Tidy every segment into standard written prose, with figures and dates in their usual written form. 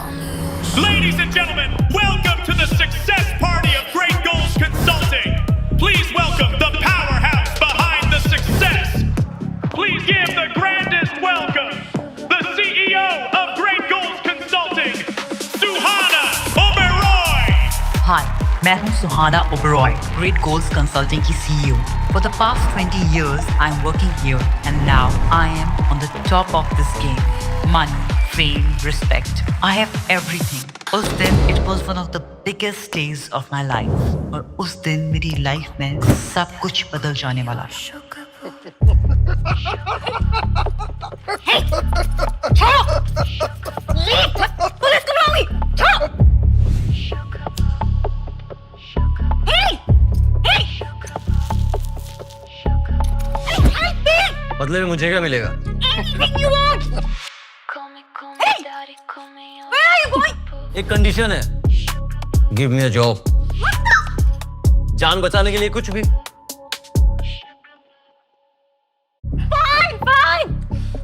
Ladies and gentlemen, welcome to the success party of Great Goals Consulting. Please welcome the powerhouse behind the success. Please give the grandest welcome, the CEO of Great Goals Consulting, Suhana Oberoi. Hi, मैं हूँ सुहाना Oberoi, Great Goals Consulting की CEO. For the past 20 years, I'm working here and now I am on the top of this game. Money, fame, respect. I have everything. उस दिन it was one of the biggest days of my life. और उस दिन मेरी life में सब कुछ बदल जाने वाला था. Hey! छोड़ो! Leave! पुलिस को बुलाऊंगी! छोड़ो! Hey! Hey! Help me! बदले में मुझे क्या मिलेगा? Anything you want! Hey! Where are you going? एक कंडीशन है. Give me a job. What the? जान बचाने के लिए कुछ भी. Fine, fine.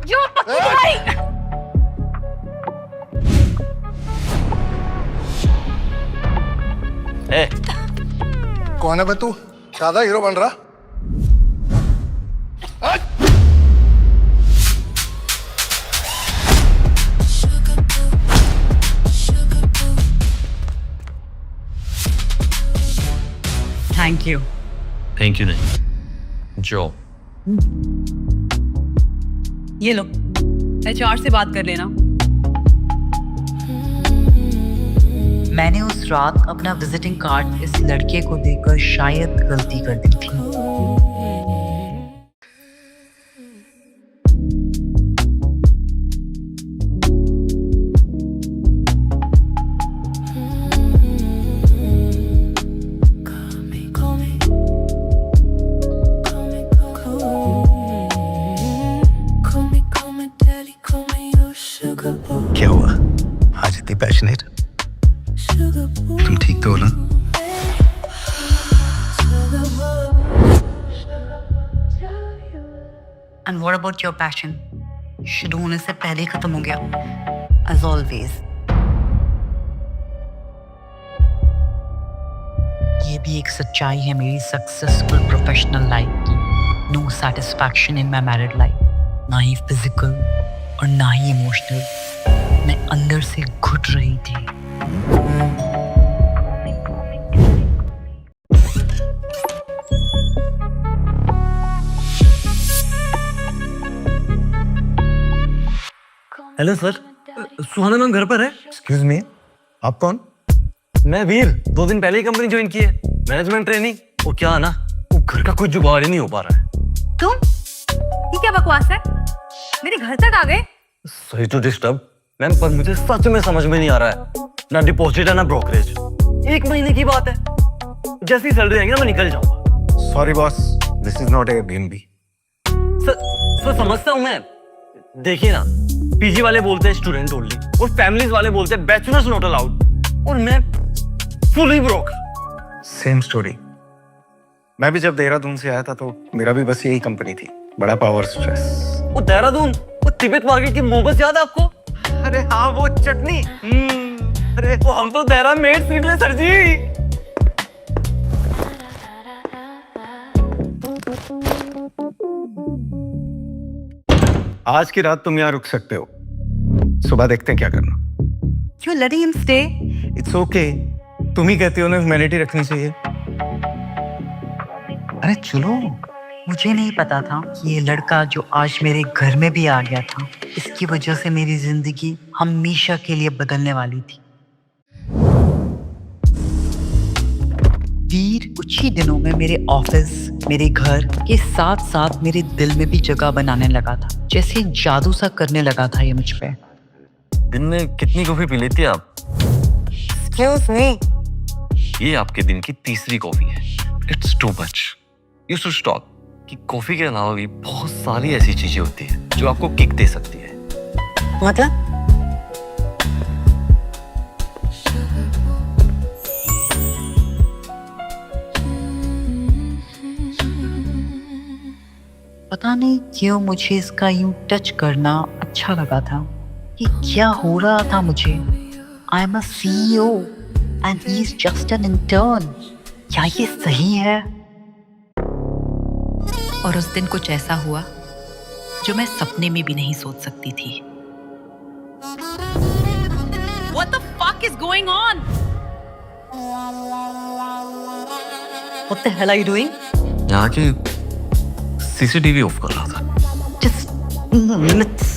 You're fucking right. Hey. कौन है बे तू? शादा हीरो बन रहा? Thank you. Thank you नहीं. Job. ये लो, HR से बात कर लेना. मैंने उस रात अपना विजिटिंग कार्ड इस लड़के को देकर शायद गलती कर दी थी. क्या हुआ? आज इतनी पैशनेट? तुम ठीक तो हो ना? And what about your passion? शुरू होने से पहले ही खत्म हो गया. As always. ये भी एक सच्चाई है मेरी सक्सेसफुल प्रोफेशनल लाइफ की. No satisfaction in my married life. ना ही फिजिकल और ना ही इमोशनल. मैं अंदर से घुट रही थी. Hello sir. सुहाना मैम घर पर है? एक्सक्यूज मी, आप कौन? मैं वीर. 2 दिन पहले ही कंपनी ज्वाइन की है. Management training. वो क्या ना, वो घर का कोई जुगाड़ ही नहीं हो पा रहा है. तुम? ये क्या बकवास है? मेरे घर तक आ गए? सही टू डिस्टर्ब मैम, पर मुझे सच में समझ में नहीं आ रहा है. ना डिपॉजिट है ना ब्रोकरेज. 1 महीने की बात है. जैसी सैलरी आएगी ना मैं निकल जाऊंगा. Sorry boss, this is not Airbnb. Sir समझता हूँ मैं. देखिए ना, पीजी वाले बोलते हैं स्टूडेंट ओनली और फैमिलीज वाले बोलते हैं बैचलर्स नॉट अलाउड और मैं फुली ब्रोक. Same story. मैं भी जब देहरादून से आया था तो मेरा भी बस यही कंपनी थी. बड़ा पावर स्ट्रेस. वो देहरादून, वो तिब्बत मार्केट की मोहब्बत याद है आपको? अरे हाँ, वो चटनी. अरे वो हम तो देहरा मेड सीट ले सर जी. आज की रात तुम यहाँ रुक सकते हो. सुबह देखते हैं क्या करना. You're letting him stay? It's okay. तुम ही कहती हो ना ह्यूमैनिटी रखनी चाहिए. अरे चलो. मुझे नहीं पता था कि ये लड़का जो आज मेरे घर में भी आ गया था, इसकी वजह से मेरी जिंदगी हमेशा के लिए बदलने वाली थी. वीर कुछ ही दिनों में मेरे ऑफिस, मेरे घर के साथ साथ मेरे दिल में भी जगह बनाने लगा था. जैसे जादू सा करने लगा था ये मुझ पे. दिन में कितनी कॉफी पी लेती है आप? Excuse me. ये आपके दिन की तीसरी कॉफी है. It's too much. You should stop. कि कॉफी के अलावा भी बहुत सारी ऐसी चीजें होती है जो आपको किक दे सकती है. मतलब? पता नहीं क्यों मुझे इसका यूं टच करना अच्छा लगा था. ये क्या हो रहा था मुझे? I'm a CEO and he's just an intern. क्या ये सही है? और उस दिन कुछ ऐसा हुआ जो मैं सपने में भी नहीं सोच सकती थी. What the fuck is going on? What the hell are you doing? यहाँ की CCTV ऑफ कर रहा था. Just minutes.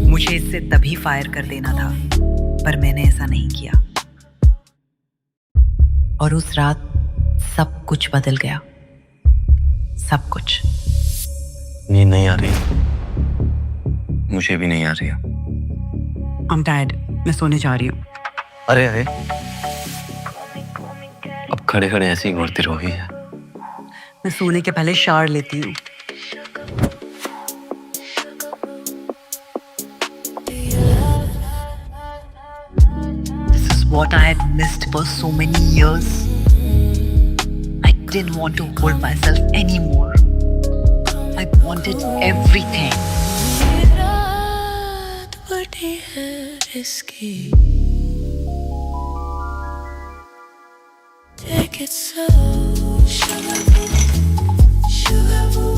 मुझे इससे तभी फायर कर देना था, पर मैंने ऐसा नहीं किया. और उस रात सब कुछ बदल गया. सब कुछ. नींद नहीं आ रही. मुझे भी नहीं आ रही है. I'm tired. मैं सोने जा रही हूँ. अरे अरे, अब खड़े खड़े ऐसे ही घूरती रहोगी. मैं सोने के पहले शावर लेती हूँ. This is what I had missed for so many years. I didn't want to hold myself anymore. I wanted everything. रात बड़ी है इसकी. Take it slow. Sugar boo, sugar boo,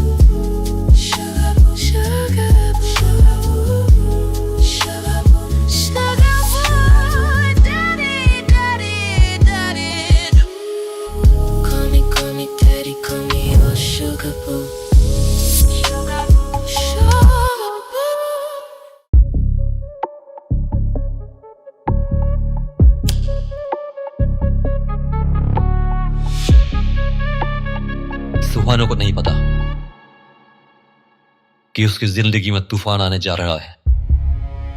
sugar boo, sugar boo, sugar boo, sugar boo, sugar boo, daddy, daddy, daddy. Call me, daddy, call me your sugar boo. Sugar boo, sugar boo. सुहाना को नहीं पता कि उसकी जिंदगी में तूफान आने जा रहा है.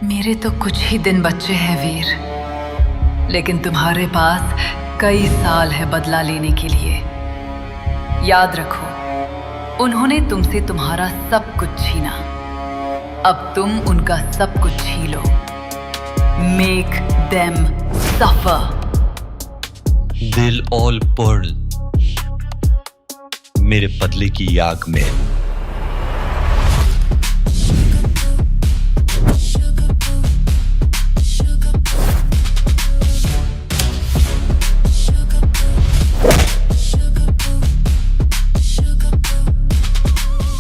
मेरे तो कुछ ही दिन बच्चे हैं वीर, लेकिन तुम्हारे पास कई साल है बदला लेने के लिए. याद रखो, उन्होंने तुमसे तुम्हारा सब कुछ छीना. अब तुम उनका सब कुछ छीलो. मेक देम सफर. दिल ऑल पर्ल मेरे बदले की आग में.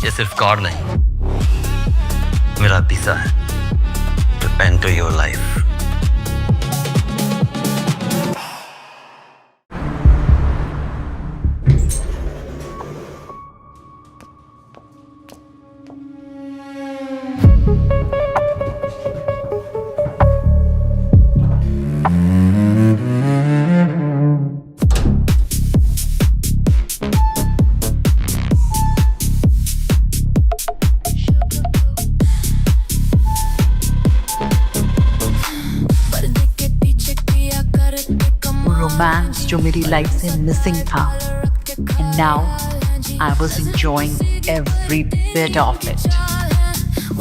ये सिर्फ कार्ड नहीं, मेरा वीजा है to enter your life. Romance जो मेरी लाइफ से मिसिंग था. And now I was enjoying every bit of it.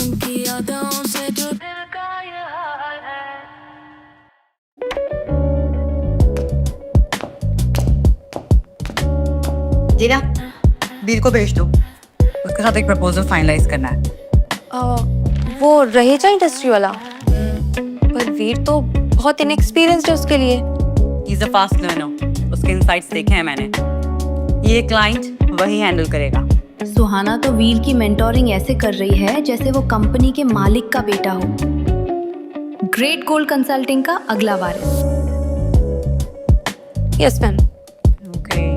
उनकी यादों से जो दिल का ये हाल है. जीना, वीर को भेज दो. उसके साथ एक प्रपोजल फाइनलाइज करना है. वो रहेजा इंडस्ट्री वाला, पर वीर तो बहुत इनएक्सपीरियंस्ड है उसके लिए. He is a fast learner. उसके इनसाइट्स देखे हैं मैंने. ये क्लाइंट वही हैंडल करेगा. सुहाना तो वीर की मेंटोरिंग ऐसे कर रही है जैसे वो कंपनी के मालिक का बेटा हो. ग्रेट गोल्ड कंसल्टिंग का अगला वारिस. Yes ma'am. Okay.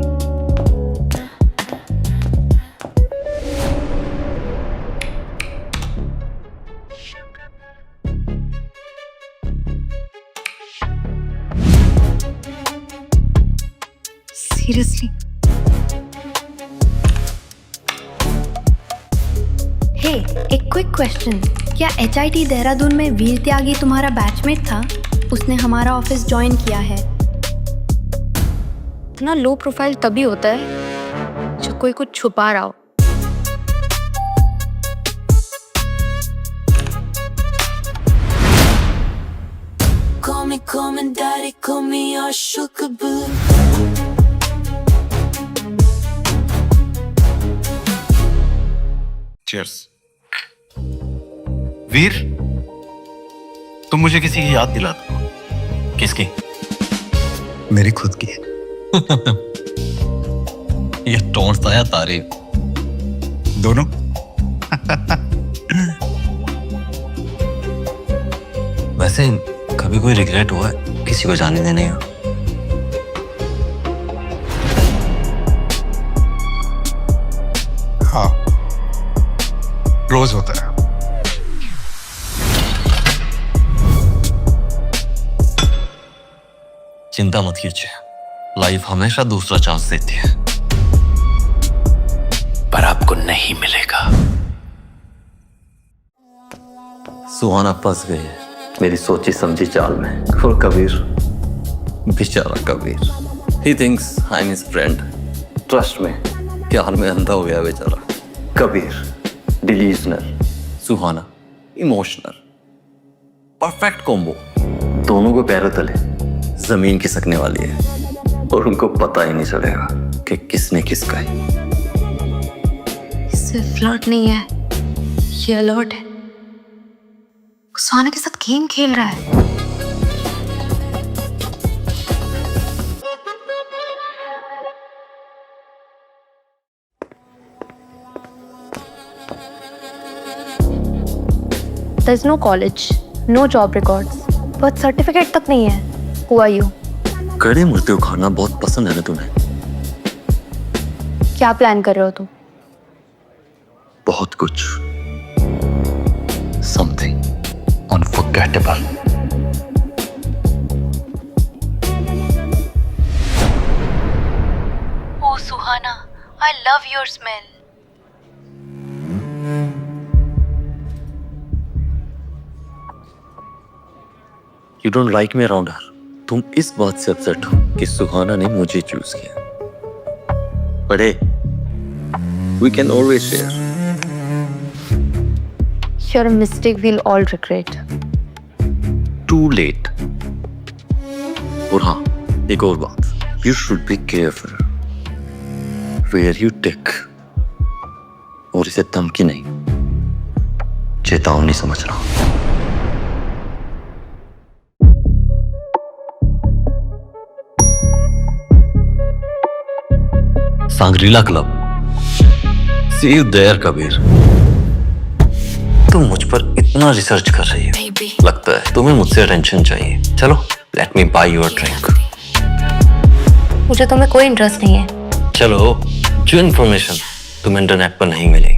Seriously? Hey, एक क्विक क्वेश्चन. क्या HIT देहरादून में वीर त्यागी तुम्हारा बैचमेट था? उसने हमारा ऑफिस ज्वाइन किया है. इतना लो प्रोफाइल तभी होता है जब कोई कुछ छुपा रहा हो. Call call me daddy, call me your sugar boo. Cheers. वीर, तुम मुझे किसी की याद दिला दो. किसकी? मेरी खुद की. ये टोंटता या तारीफ? दोनों. वैसे कभी कोई रिग्रेट हुआ है किसी को जाने देने का? हाँ, रोज होता है. चिंता मत कीजिए, लाइफ हमेशा दूसरा चांस देती है, पर आपको नहीं मिलेगा. सुहाना फंस गई है मेरी सोची समझी चाल में. और कबीर, बेचारा Kabir, he thinks I am his friend. Trust में प्यार में अंधा हो गया बेचारा. कबीर डिल्यूजनल, सुहाना इमोशनल. Perfect combo. दोनों को पैरों तले जमीन खिसकने वाली है और उनको पता ही नहीं चलेगा कि किसने किसका है. इससे फ्लर्ट नहीं है, ये अलर्ट है. सुहाना के साथ गेम खेल रहा है. There's no college, no job records, birth certificate तक नहीं है. Who are you? कड़े मुर्ते खाना बहुत पसंद है ना तुम्हें? क्या प्लान कर रहे हो तुम? बहुत कुछ. Something unforgettable. Oh Suhana, I love your smell. You don't like me around her. तुम इस बात से अपसेट हो कि सुहाना ने मुझे चूज किया. But hey, we can always share. You're a mistake we'll all regret. Too late. और हाँ, एक और बात. You should be careful where you take. और इसे धमकी नहीं, चेतावनी समझना. Shangrila club. See you there, Kabir. तुम मुझ पर इतना रिसर्च कर रही हो, लगता है तुम्हें मुझसे अटेंशन चाहिए. चलो, let me buy you a drink. मुझे तुम्हें कोई इंटरेस्ट नहीं है. चलो, जो इन्फॉर्मेशन तुम्हें इंटरनेट पर नहीं मिली,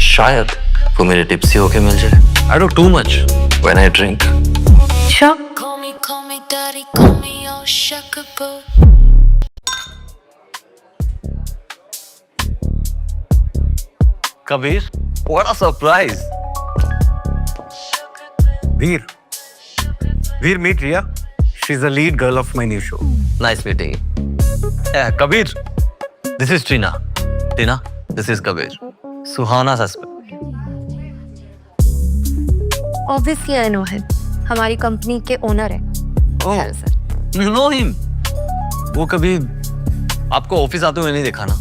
शायद वो मेरे टिप्स ही होके मिल जाए. I do too much when I drink. Sure. Call me daddy, call me your sugar boo. Kabir, what a surprise. Veer, meet Riya. She's the lead girl of my new show. Nice meeting you. Kabir, this is Tina. Tina, this is Kabir. Suhana's husband. Obviously I know him. हमारी company के owner है. Oh, you know him? वो कभी आपको office आते हुए नहीं देखा ना,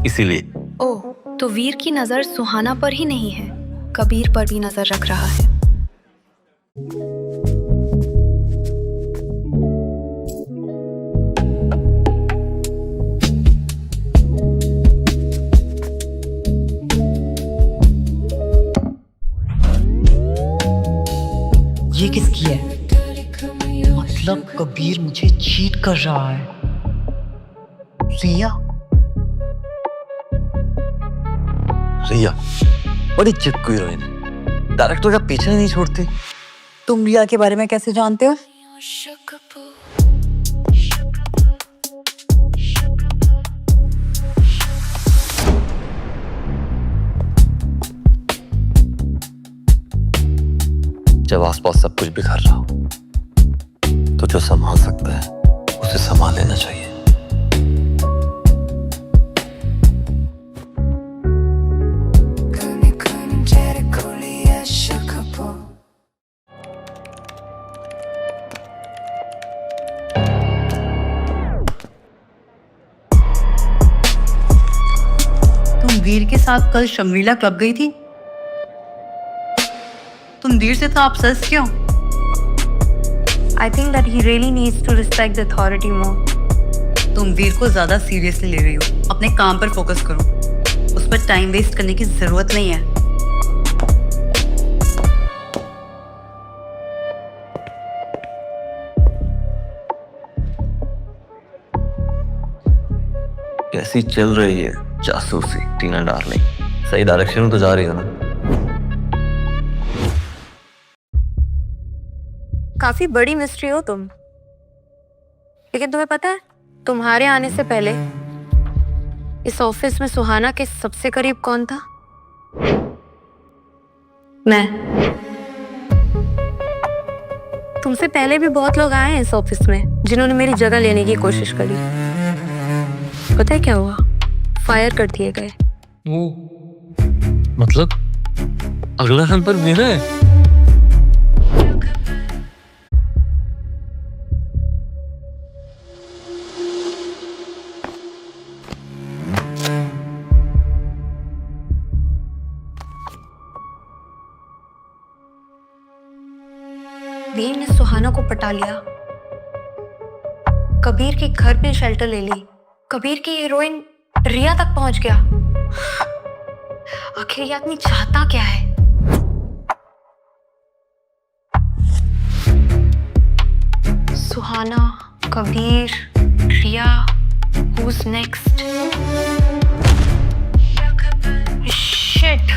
इसीलिए. ओह, तो वीर की नजर सुहाना पर ही नहीं है, कबीर पर भी नजर रख रहा है. ये किसकी है? मतलब कबीर मुझे चीट कर रहा है. रिया? रिया बड़ी चिपकू हीरोइन है, डायरेक्टर का पीछे ही नहीं छोड़ती. तुम रिया के बारे में कैसे जानते हो? Sugar boo. जब आसपास सब कुछ बिखर रहा हो, तो जो संभाल सकता है उसे संभाल लेना चाहिए. वीर के साथ कल शर्मिला क्लब गई थी? तुम वीर से तो ऑब्सेस्ड क्यों? I think that he really needs to respect the authority more. तुम वीर को ज्यादा सीरियसली ले रही हो। अपने काम पर फोकस करो, उस पर टाइम वेस्ट करने की जरूरत नहीं है। कैसी चल रही है जासूसी टीना डार्लिंग? सही डायरेक्शन में तो जा रही है ना? काफी बड़ी मिस्ट्री हो तुम। लेकिन तुम्हें पता है, तुम्हारे आने से पहले इस ऑफिस में सुहाना के सबसे करीब कौन था? मैं। तुमसे पहले भी बहुत लोग आए हैं इस ऑफिस में जिन्होंने मेरी जगह लेने की कोशिश करी। पता है क्या हुआ? फायर कर दिए गए। वो मतलब अगला नंबर मेरा है? वीर ने सुहाना को पटा लिया, कबीर के घर में शेल्टर ले ली, कबीर की हीरोइन रिया तक पहुंच गया। आखिर ये आदमी चाहता क्या है? सुहाना, कबीर, रिया, who's next? Shit!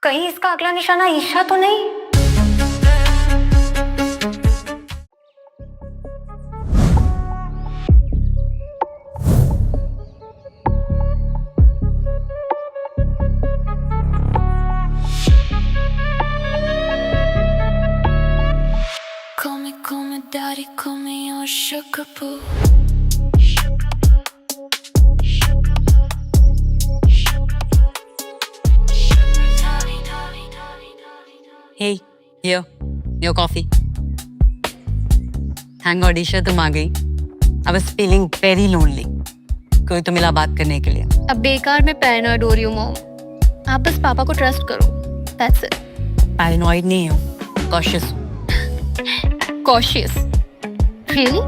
कहीं इसका अगला निशाना ईशा तो नहीं? Call me daddy, call me your sugar boo. Hey, here, your coffee. Thank God, Isha तुम आ गई। I was feeling very lonely. कोई तो मिला बात करने के लिए। अब बेकार में पैरानॉइड हो रही हूँ मॉम। आप बस पापा को ट्रस्ट करो। That's it. पैरानॉइड नहीं हूँ, cautious हूँ। Cautious. Really?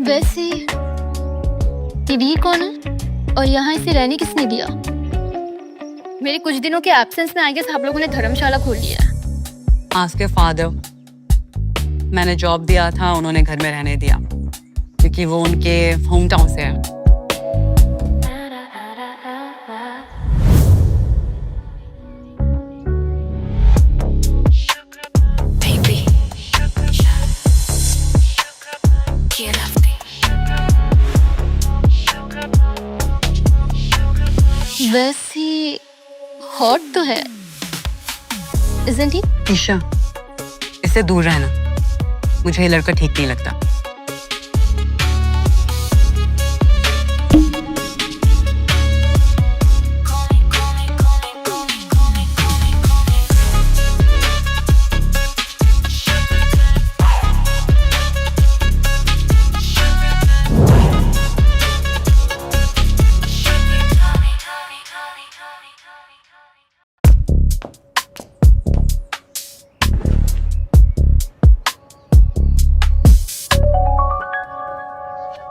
वैसे ये वीर कौन है और यहाँ इसे रहने किसने दिया? मेरे कुछ दिनों के एब्सेंस में आई गेस आप लोगों ने धर्मशाला खोल लिया है। Ask your father. मैंने जॉब दिया था, उन्होंने घर में रहने दिया क्योंकि वो उनके होम टाउन से है। वैसे हॉट तो है, isn't he? ईशा, इससे दूर रहना। मुझे ये लड़का ठीक नहीं लगता।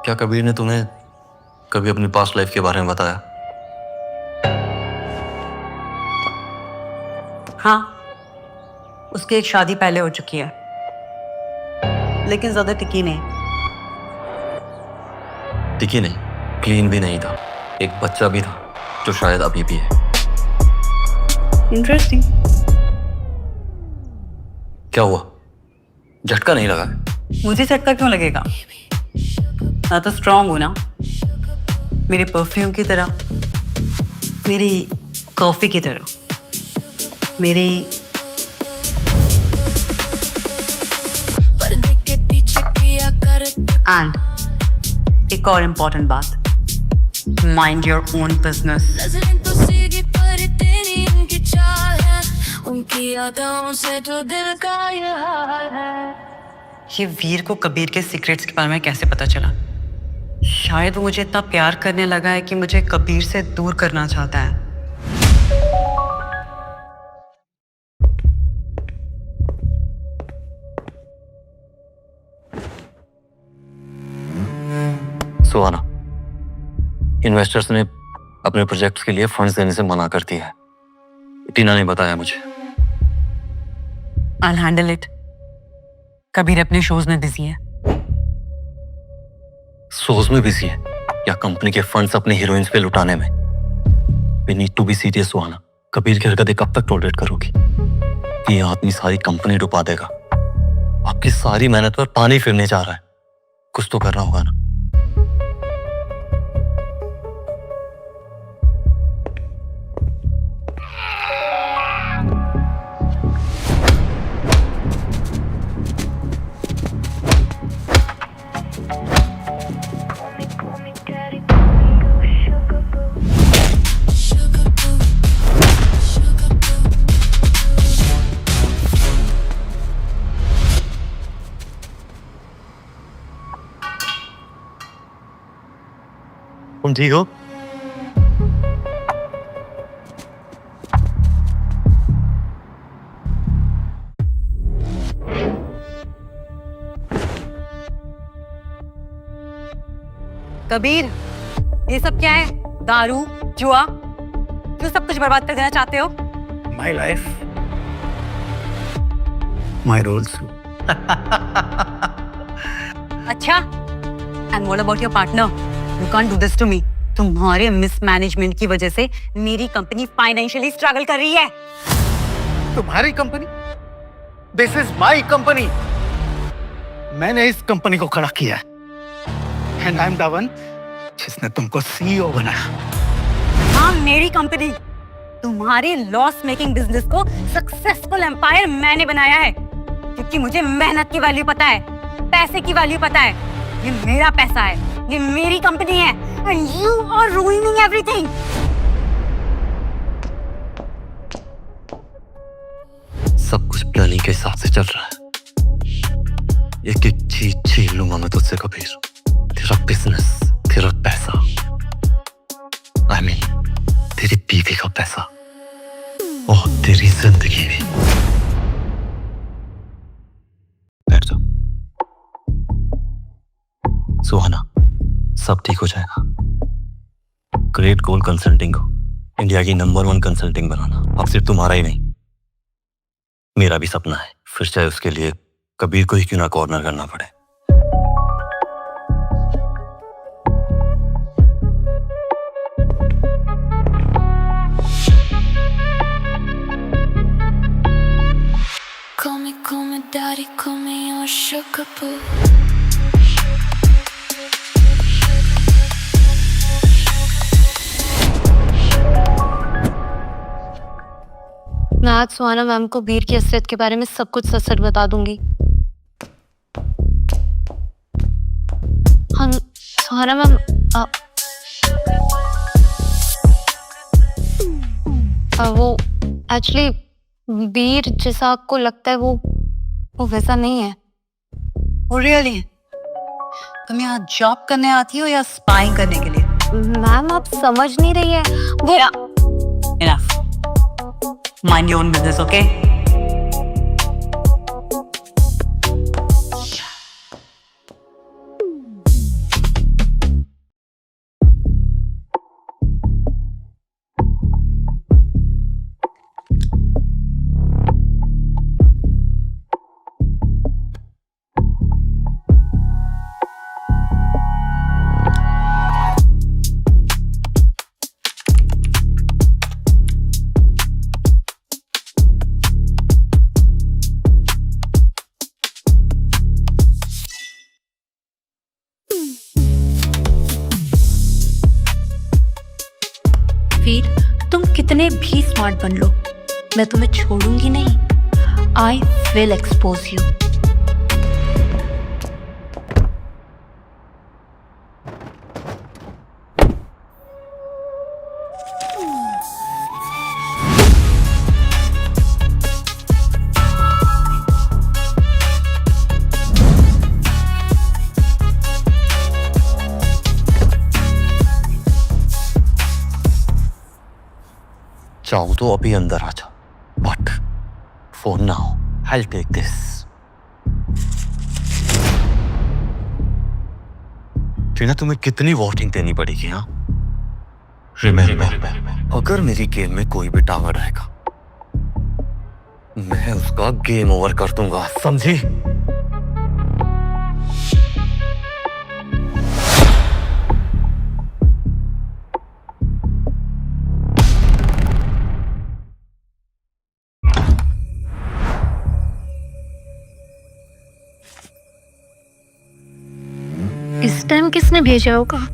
क्या कबीर ने तुम्हें कभी अपनी पास्ट लाइफ के बारे में बताया? हाँ, उसकी एक शादी पहले हो चुकी है, लेकिन ज्यादा टिकी नहीं। टिकी नहीं, क्लीन भी नहीं था, एक बच्चा भी था जो शायद अभी भी है। इंटरेस्टिंग। क्या हुआ? झटका नहीं लगा? मुझे झटका क्यों लगेगा? मैं तो स्ट्रांग हूं ना, मेरे परफ्यूम की तरह, मेरी कॉफी की तरह, मेरी एंड एक और इम्पोर्टेंट बात, माइंड योर ओन बिजनेस। उनकी यादों से जो दिल का ये हाल है, ये वीर को कबीर के सीक्रेट्स के बारे में कैसे पता चला? शायद वो मुझे इतना प्यार करने लगा है कि मुझे कबीर से दूर करना चाहता है। सुहाना, इन्वेस्टर्स ने अपने प्रोजेक्ट्स के लिए फंड्स देने से मना कर दिया है। टीना ने बताया मुझे। I'll handle it. कबीर अपने शोज में बिजी है। शोज में बिजी है या कंपनी के फंड्स अपने हीरोइंस पे लुटाने में? We need to be serious सुहाना। कबीर की हरकतें कब तक टॉलरेट करोगी? ये आदमी सारी कंपनी डुबा देगा। आपकी सारी मेहनत पर पानी फिरने जा रहा है। कुछ तो करना होगा ना। तुम ठीक हो? कबीर, ये सब क्या है? दारू, जुआ, क्यों सब कुछ बर्बाद कर देना चाहते हो? My life, my rules. अच्छा, and what about your partner? You can't do this to me. तुम्हारे मिसमैनेजमेंट की वजह से मेरी कंपनी फाइनेंशियली स्ट्रगल कर रही है। तुम्हारी company? This is my company. मैंने इस कंपनी को खड़ा किया है। And I'm the one जिसने तुमको CEO बनाया। हाँ, मेरी कंपनी। तुम्हारे लॉस मेकिंग बिजनेस को सक्सेसफुल एम्पायर मैंने बनाया है, क्योंकि मुझे मेहनत की वैल्यू पता है, पैसे की वैल्यू पता है। ये मेरा पैसा है, ये मेरी कंपनी है, and you are ruining everything. सब कुछ प्लानिंग के हिसाब से चल रहा है। एक एक चीज छीन लूंगा मैं तुझसे कबीर। तेरा बिजनेस, तेरा पैसा, I mean, तेरी बीवी का पैसा और तेरी जिंदगी भी। बैठ जाओ। सुहाना, सब ठीक हो जाएगा। ग्रेट गोल कंसल्टिंग को इंडिया की नंबर 1 कंसल्टिंग बनाना अब सिर्फ तुम्हारा ही नहीं, मेरा भी सपना है। फिर चाहे उसके लिए कबीर को ही क्यों ना कॉर्नर करना पड़े। Call me daddy, call me your sugar boo. मैं आज सुहाना मैम को वीर की असलियत के बारे में सब कुछ सच सच बता दूंगी। हम सुहाना मैम वो एक्चुअली वीर जैसा आपको लगता है वो वैसा नहीं है। Oh, really? तुम यहाँ जॉब करने आती हो या स्पाइंग करने के लिए? मैम आप समझ नहीं रही है वो। Enough. Mind your own business, okay? वीर, तुम कितने भी स्मार्ट बन लो, मैं तुम्हें छोड़ूंगी नहीं। I will expose you. चाहो तो अभी अंदर आ जा, but for now I take this. Tina, तुम्हें कितनी वोटिंग देनी पड़ेगी? हाँ, रिमेंबर, अगर मेरी गेम में कोई भी टांग अड़ाएगा मैं उसका गेम ओवर कर दूंगा, समझी? इस टाइम किसने भेजा होगा?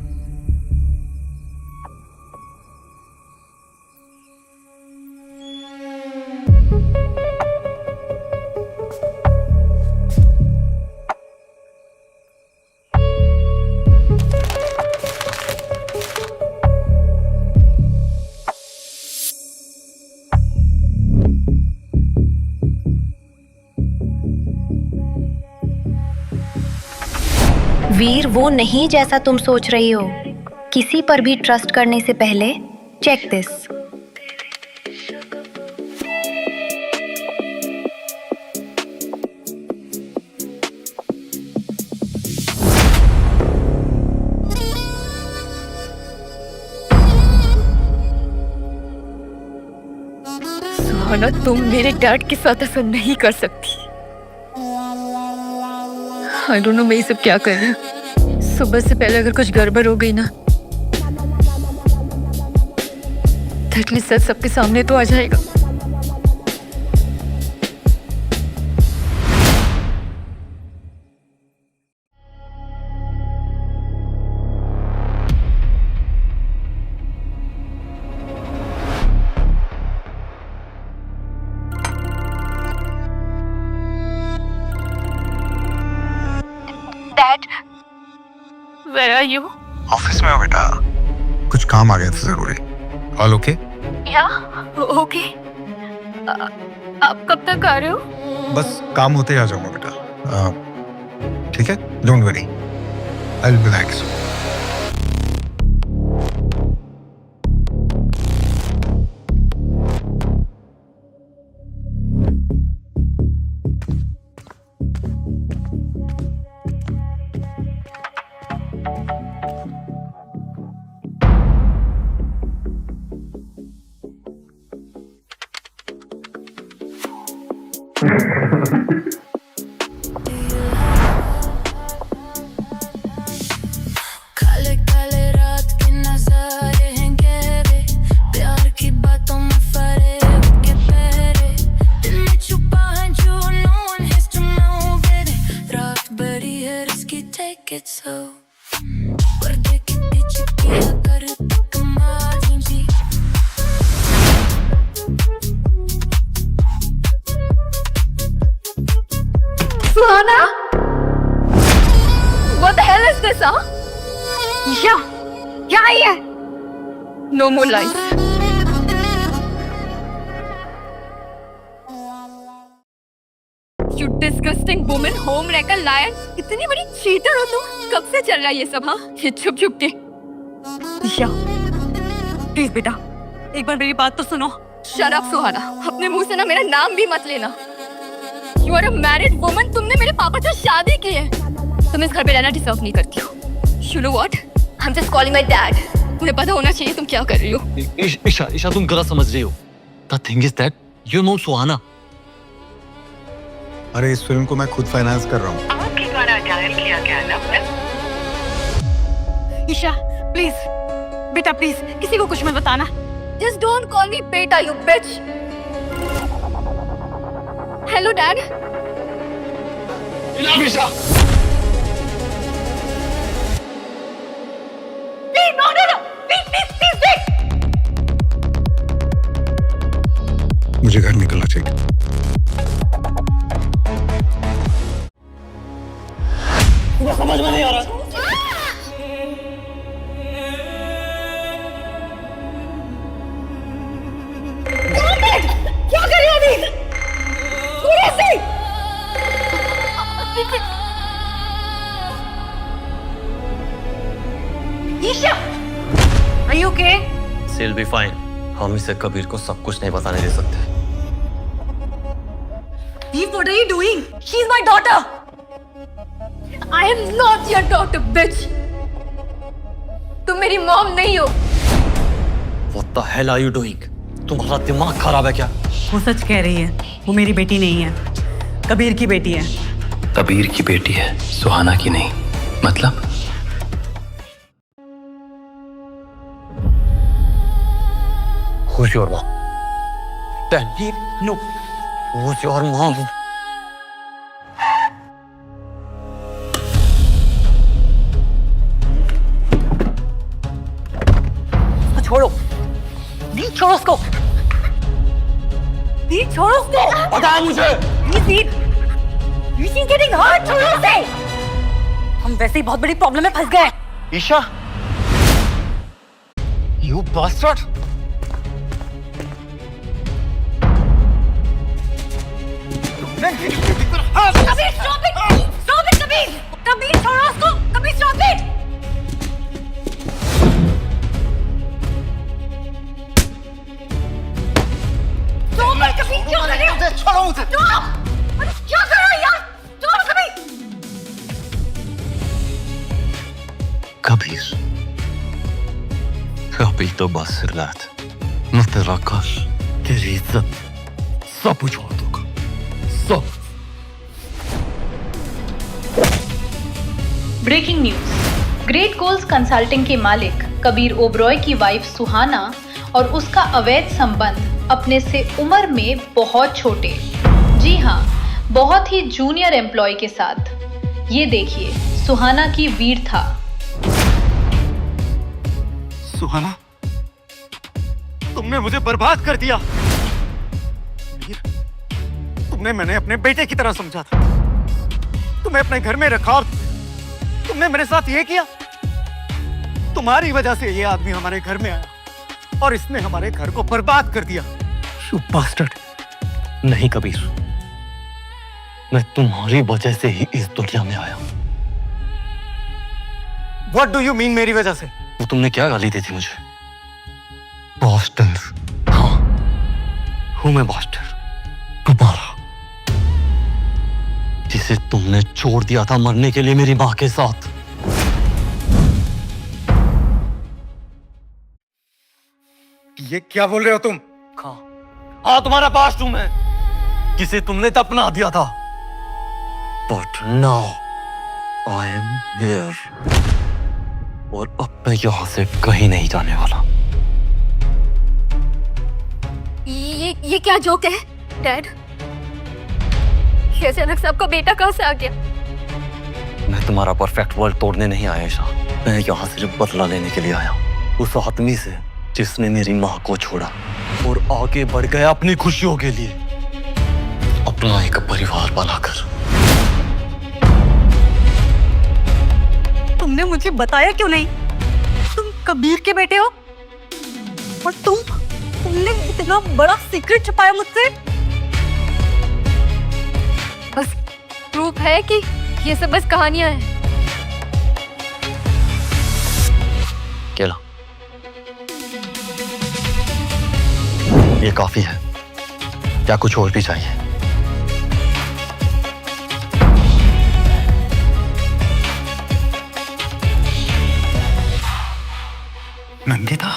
वीर वो नहीं जैसा तुम सोच रही हो। किसी पर भी ट्रस्ट करने से पहले चेक दिस। सुहाना, तुम मेरे डैड के साथ ऐसा नहीं कर सकती। आई डोंट नो मैं ये सब क्या कर रही हूँ। सुबह से पहले अगर कुछ गड़बड़ हो गई ना, तो एटलीस्ट सच सबके सामने तो आ जाएगा। Dad, Where are you? Office में हो बेटा, कुछ काम आ गया था जरूरी। All okay? या ओके। आप कब तक आ रहे हो? बस काम होते ही आ जाऊंगा बेटा। ठीक है, don't worry, I will be back soon. काले काले रात के नजारे हैं गहरे, प्यार की बातों में फरेब के पहरे, दिल में छुपा है जो no one has to know baby, रात बड़ी है risky take it slow, पर्दे के पीछे किया कर तू कमाल जी। सुहाना, what the hell is this, huh? या, क्या है ये? No more lies. You disgusting woman, home wrecker, liar. इतनी बड़ी cheater हो तुम? कब से चल रहा है ये सब, हाँ? ये छुप छुप के। या, प्लीज बेटा, एक बार मेरी बात तो सुनो। Shut up, सुहाना, अपने मुंह से ना मेरा नाम भी मत लेना। You are a married woman. तुमने मेरे पापा से शादी की है। तुम इस घर पे रहना डिजर्व नहीं करती हो। You know what? I'm just calling my dad. मुझे पता होना चाहिए तुम क्या कर रही हो। ईशा, तुम गलत समझ रही हो। The thing is that you know सुहाना। अरे इस फिल्म को मैं खुद फाइनेंस कर रहा हूँ। आपके द्वारा डायल किया गया नंबर। ईशा, प्लीज, बेटा प्लीज, किसी को कुछ मत बताना। Just don't call me beta, you bitch. Hello, Dad. Enough, Isha! Please, no. Please, wait. मुझे घर निकलना चाहिए। समझ में नहीं आ रहा। क्या कर रही हो अभी? ऐसे? Isha, are you okay? She'll be fine. हम इसे कबीर को सब कुछ नहीं बताने दे सकते। Eve, what are you doing? She's my daughter. I am not your daughter, bitch. तुम मेरी मॉम नहीं हो। What the hell are you doing? तुम्हारा दिमाग खराब है क्या? वो सच कह रही है, वो मेरी बेटी नहीं है, कबीर की बेटी है। कबीर की बेटी है, सुहाना की नहीं। मतलब Who's your mom? Danny? No. Who's your mom? छोड़ो, नीड छोड़ो उसको, नीड छोड़ो उसको। पता है मुझे। नीड, she's getting hurt, छोड़ो उसे। हम वैसे ही बहुत बड़ी प्रॉब्लम में फंस गए। Isha, you bastard! Kabir, stop it! Stop it, Kabir! Kabir, छोड़ो उसको! Kabir, stop it! Stop it, Kabir, क्या कर रहे हो? छोड़ो मुझे। Stop! अरे क्या कर रहे हो यार? छोड़ो कबीर! कबीर, अभी तो बस रात, मैं तेरा कल, तेरी इज्जत सब उछाल दूंगा, सब। Breaking news. Great goals consulting के मालिक कबीर ओबरॉय की वाइफ सुहाना और उसका अवैध संबंध अपने से उम्र में बहुत छोटे, जी हाँ, बहुत ही जूनियर एम्प्लॉय के साथ। ये देखिए सुहाना की वीरता। सुहाना, तुमने मुझे बर्बाद कर दिया। तुमने मैंने अपने बेटे की तरह समझा था, तुम्हें अपने घर में रखा और तुमने मेरे साथ ये किया। तुम्हारी वजह से ये आदमी हमारे घर में आया और इसने हमारे घर को बर्बाद कर दिया। You bastard! नहीं कबीर, मैं तुम्हारी वजह से ही इस दुनिया में आया। What do you mean मेरी वजह से? वो तुमने क्या गाली दी थी मुझे? Bastard! हाँ, हूँ मैं bastard, तुम्हारा, जिसे तुमने छोड़ दिया था मरने के लिए मेरी माँ के साथ। ये क्या बोल रहे हो तुम? हाँ, तुम्हारा पास्ट हूं मैं, जिसे तुमने दफना दिया था। But now I am here, और अब मैं यहाँ से कहीं नहीं जाने वाला। ये क्या जोक है, डैड? ये अचानक से आपका बेटा कहाँ से आ गया? मैं तुम्हारा परफेक्ट वर्ल्ड तोड़ने नहीं आया ईशा, मैं यहाँ सिर्फ बदला लेने के लिए आया हूँ उस आदमी से जिसने मेरी माँ को छोड़ा और आगे बढ़ गया अपनी खुशियों के लिए, अपना एक परिवार बनाकर। तुमने मुझे बताया क्यों नहीं? तुम कबीर के बेटे हो और तुमने इतना बड़ा सीक्रेट छुपाया मुझसे। बस प्रूफ है कि ये सब बस कहानियां हैं। केला, ये काफी है, क्या कुछ और भी चाहिए? नंदिता,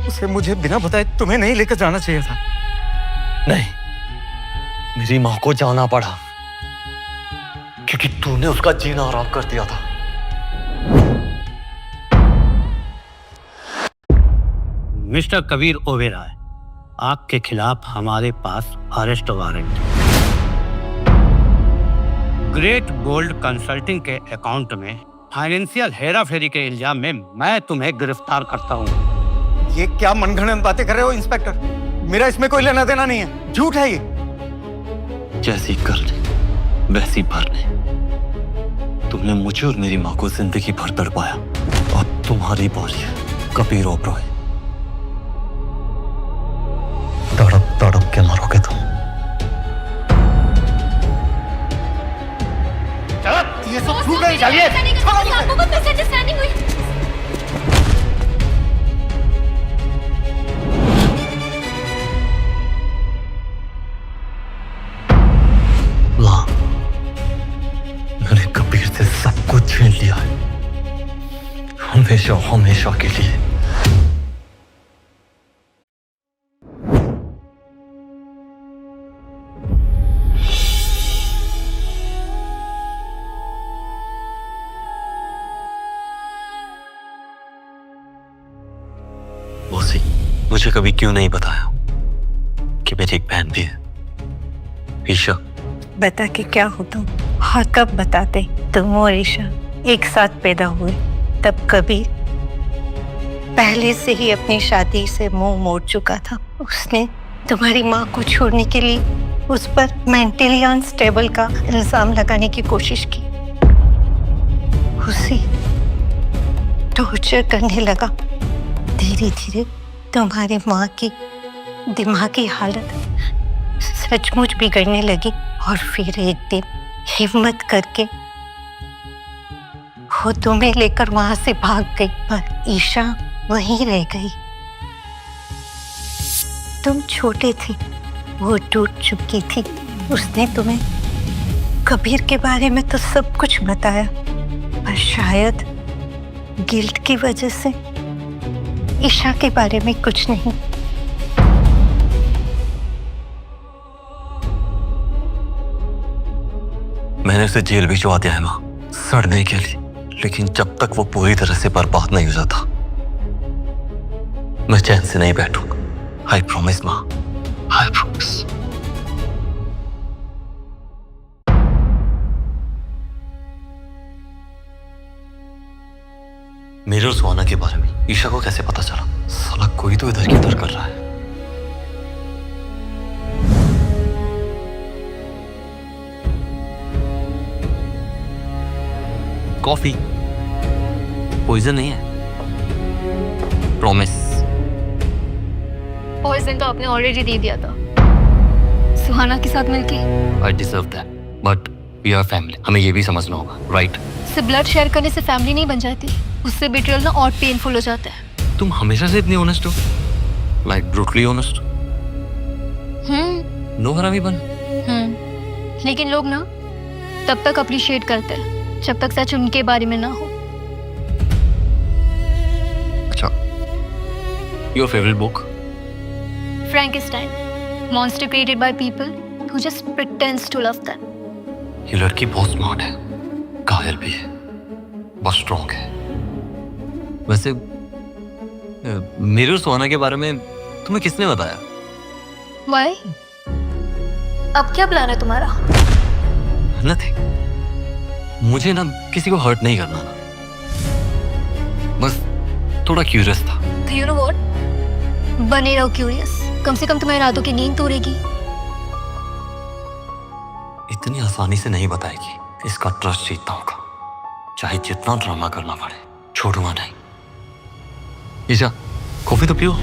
उसे मुझे बिना बताए तुम्हें नहीं लेकर जाना चाहिए था। नहीं, मेरी माँ को जाना पड़ा क्योंकि तूने उसका जीना आराम कर दिया था। मिस्टर कबीर ओबेरॉय, आपके खिलाफ हमारे पास arrest warrant. Great gold consulting के अकाउंट में फाइनेंशियल हेराफेरी के इल्जाम में मैं तुम्हें गिरफ्तार करता हूँ। ये क्या मनगढ़ंत बातें कर रहे हो इंस्पेक्टर? मेरा इसमें कोई लेना देना नहीं है, झूठ है ये। जैसी करने वैसी भरने, तुमने मुझे और मेरी माँ को जिंदगी भर तड़पाया। अब तुम्हारी बारी है कबीर ओबरॉय, तड़प तड़प के मरोगे तुम। ये सब झूठ है, चलिए। आपको कुछ मिसअंडरस्टैंडिंग हुई। मुझे कभी क्यों नहीं बताया कि मेरी एक बहन भी है? ईशा, बता के क्या होता हाँ, कब बताते? तुम और ईशा एक साथ पैदा हुए तब कभी पहले से ही अपनी शादी से मुंह मोड़ चुका था। उसने तुम्हारी माँ को छोड़ने के लिए उस पर मेंटली अनस्टेबल का इल्जाम लगाने की कोशिश की। उसे टॉर्चर करने लगा। धीरे धीरे तुम्हारी माँ की दिमागी हालत सचमुच बिगड़ने लगी और फिर एक दिन हिम्मत करके वो तुम्हें लेकर वहां से भाग गई, पर ईशा वहीं रह गई। तुम छोटे थे, वो टूट चुकी थी। उसने तुम्हें कबीर के बारे में तो सब कुछ बताया, पर शायद गिल्ट की वजह से ईशा के बारे में कुछ नहीं। मैंने उसे जेल भिजवा दिया है माँ, सड़ने के लिए। लेकिन जब तक वो पूरी तरह से बर्बाद नहीं हो जाता, मैं चैन से नहीं बैठूंगा। आई प्रॉमिस माँ, आई प्रॉमिस। मेरे और सुहाना के बारे में ईशा को कैसे पता चला? साला कोई तो इधर की उधर कर रहा है। कॉफी पॉइजन नहीं है, प्रॉमिस। पॉइजन तो आपने ऑलरेडी दे दिया था सुहाना के साथ मिलके। I deserve that, but we are family, हमें ये भी समझना होगा, राइट? से ब्लड शेयर करने से फैमिली नहीं बन जाती, उससे बिट्रियल ना और पेनफुल हो जाता है। तुम हमेशा से इतनी ऑनेस्ट हो, लाइक ब्रूटली ऑनेस्ट। नो हरामी बन। लेकिन लोग ना तब तक अप्रिशिएट करते हैं जब तक सच उनके बारे में ना हो। अच्छा, your favourite book? Frankenstein, monster created by people who just pretends to love them. ये लड़की बहुत स्मार्ट है, कायल भी है, बहुत स्ट्रॉन्ग है। वैसे मेरे और सुहाना के बारे में तुम्हें किसने बताया? वाई? अब क्या प्लान है तुम्हारा? नथिंग। मुझे ना किसी को हर्ट नहीं करना था, बस थोड़ा क्यूरियस था। तो यू नो व्हाट, बने रहो क्यूरियस, कम से कम तुम्हारी रातों की नींद तोड़ेगी। इतनी आसानी से नहीं बताएगी, इसका ट्रस्ट जीतना होगा, चाहे जितना ड्रामा करना पड़े, छोड़ूंगा नहीं। ईशा, कॉफी तो पियो।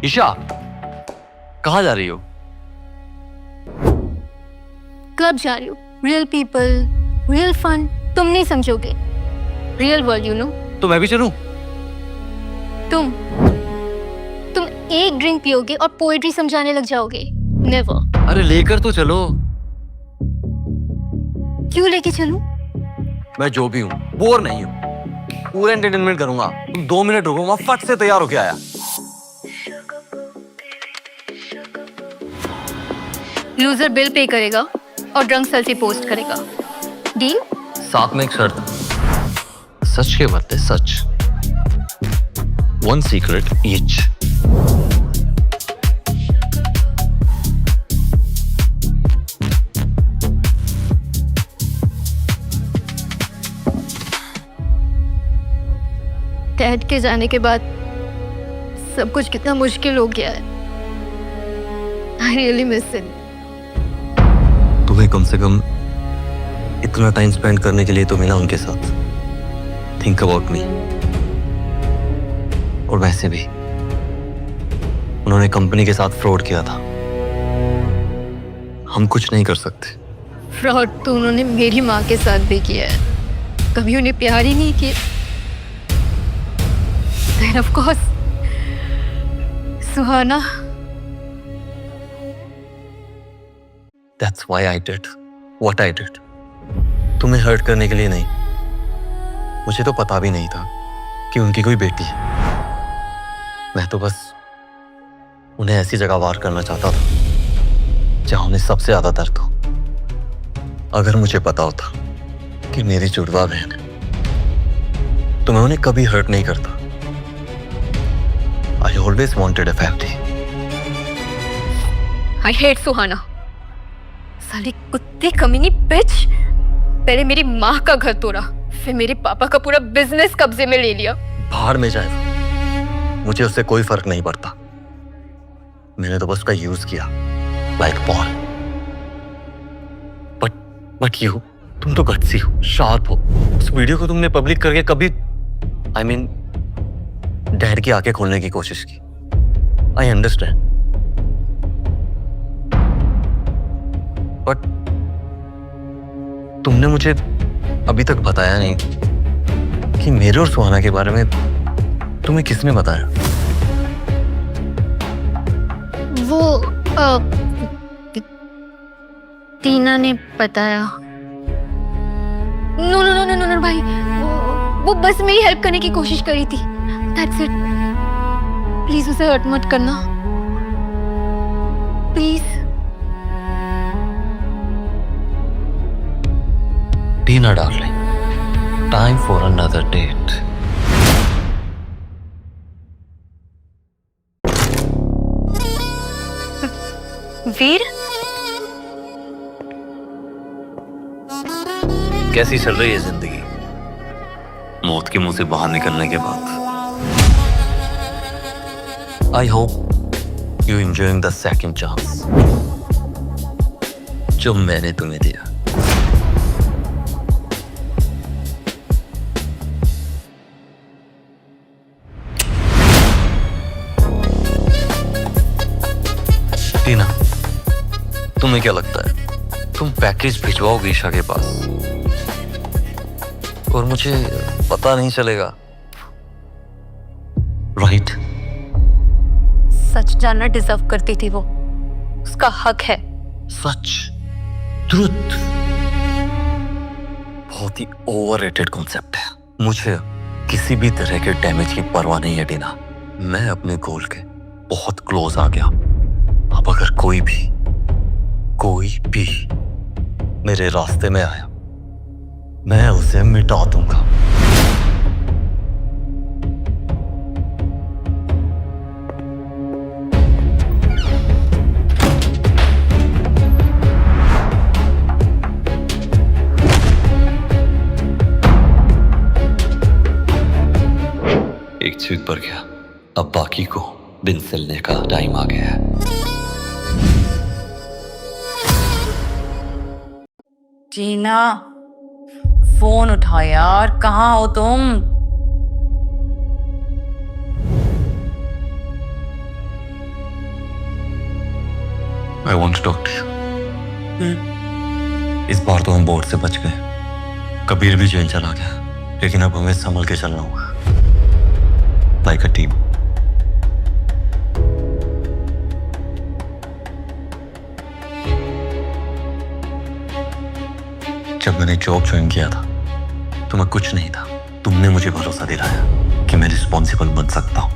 ईशा, कहाँ जा रही हो? क्लब जा रही हो। रियल पीपल, रियल फन, तुम नहीं समझोगे। Real world, you know. तो मैं भी चलूं? तुम एक ड्रिंक पियोगे और पोएट्री समझाने लग जाओगे। नेवर। अरे लेकर तो चलो। क्यों लेके चलूं? मैं जो भी हूँ, बोर नहीं हूँ, पूरा एंटरटेनमेंट करूंगा। तुम 2 मिनट रुको, मैं फट से तैयार होके आया। लूजर बिल पे करेगा और ड्रंक सेल्फी पोस्ट करेगा। डील? साथ में एक शर्त, सच के बदले सच। 1 सीक्रेट ईच। डैड के जाने के बाद सब कुछ कितना मुश्किल हो गया है। I really miss it. तुम्हें कम से कम इतना टाइम स्पेंड करने के लिए तो मिला उनके साथ। Think about me. और वैसे भी उन्होंने कंपनी के साथ फ्रॉड किया था, हम कुछ नहीं कर सकते। फ्रॉड तो उन्होंने मेरी माँ के साथ भी किया है, कभी उन्हें प्यार ही नहीं किया। Then of course, Suhana. That's why I did what I did. तुम्हें हर्ट करने के लिए नहीं। मुझे तो पता भी नहीं था कि उनकी कोई बेटी है। मैं तो बस उन्हें ऐसी जगह वार करना चाहता था जहां उन्हें सबसे ज्यादा दर्द हो। अगर मुझे पता होता कि मेरी जुड़वा बहन है तो मैं उन्हें कभी हर्ट नहीं करता। I always wanted a family. I hate Suhana. साली कुत्ते कमीनी बिच। पहले मेरी माँ का घर तोड़ा, फिर मेरे पापा का पूरा बिजनेस कब्जे में ले लिया। बाहर में जाए वो, मुझे उससे कोई फर्क नहीं पड़ता। मैंने तो बस उसका यूज किया लाइक बॉल। बट यू, तुम तो गट्सी हो, शार्प हो। उस वीडियो को तुमने पब्लिक करके कभी आई मीन डैड की आंखें खोलने की कोशिश की। आई अंडरस्टैंड, बट तुमने मुझे अभी तक बताया नहीं कि मेरे और सुहाना के बारे में तुम्हें किसने बताया? वो टीना ने बताया। No no no no no भाई, वो बस मेरी हेल्प करने की कोशिश करी थी। That's it. प्लीज उसे हर्ट मत करना, please. Tina darling, time for another date. Veer, कैसी चल रही है जिंदगी मौत के मुंह से बाहर निकलने के बाद? I hope you enjoying the second chance जो मैंने तुम्हें दिया। टीना, तुम्हें क्या लगता है तुम पैकेज भिजवाओगे ईशा के पास और मुझे पता नहीं चलेगा, राइट? सच जानना डिजर्व करती थी वो, उसका हक है। सच, ट्रुथ बहुत ही ओवररेटेड कॉन्सेप्ट है। मुझे किसी भी तरह के डैमेज की परवाह नहीं है टीना। मैं अपने गोल के बहुत क्लोज आ गया। अब अगर कोई भी मेरे रास्ते में आया, मैं उसे मिटा दूंगा। एक चीज पर गया, अब बाकी को दिन सिलने का टाइम आ गया है। जीना, फोन उठा यार, कहाँ हो तुम? I want to talk to you. इस बार तो हम बोर्ड से बच गए। कबीर भी जेल चला गया, लेकिन अब हमें संभल के चलना होगा, लाइक अ टीम। जब मैंने जॉब ज्वाइन किया था तो मैं कुछ नहीं था। तुमने मुझे भरोसा दिलाया कि मैं रिस्पॉन्सिबल बन सकता हूं।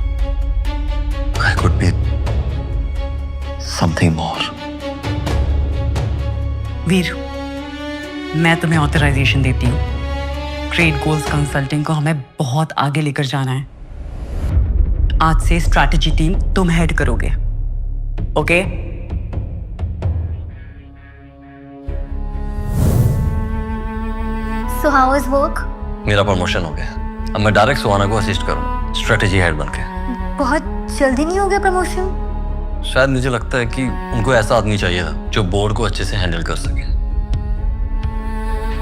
I could be something more. Veer, मैं तुम्हें ऑथराइजेशन देती हूँ। ग्रेट गोल्स कंसल्टिंग को हमें बहुत आगे लेकर जाना है। आज से स्ट्रैटेजी टीम तुम हेड करोगे, okay? So how is work? मेरा प्रमोशन हो गया, अब मैं डायरेक्ट सुहाना को असिस्ट करूँ स्ट्रेटेजी हेड बनके। बहुत जल्दी नहीं हो गया प्रमोशन? शायद मुझे लगता है कि उनको ऐसा आदमी चाहिए था जो बोर्ड को अच्छे से हैंडल कर सके।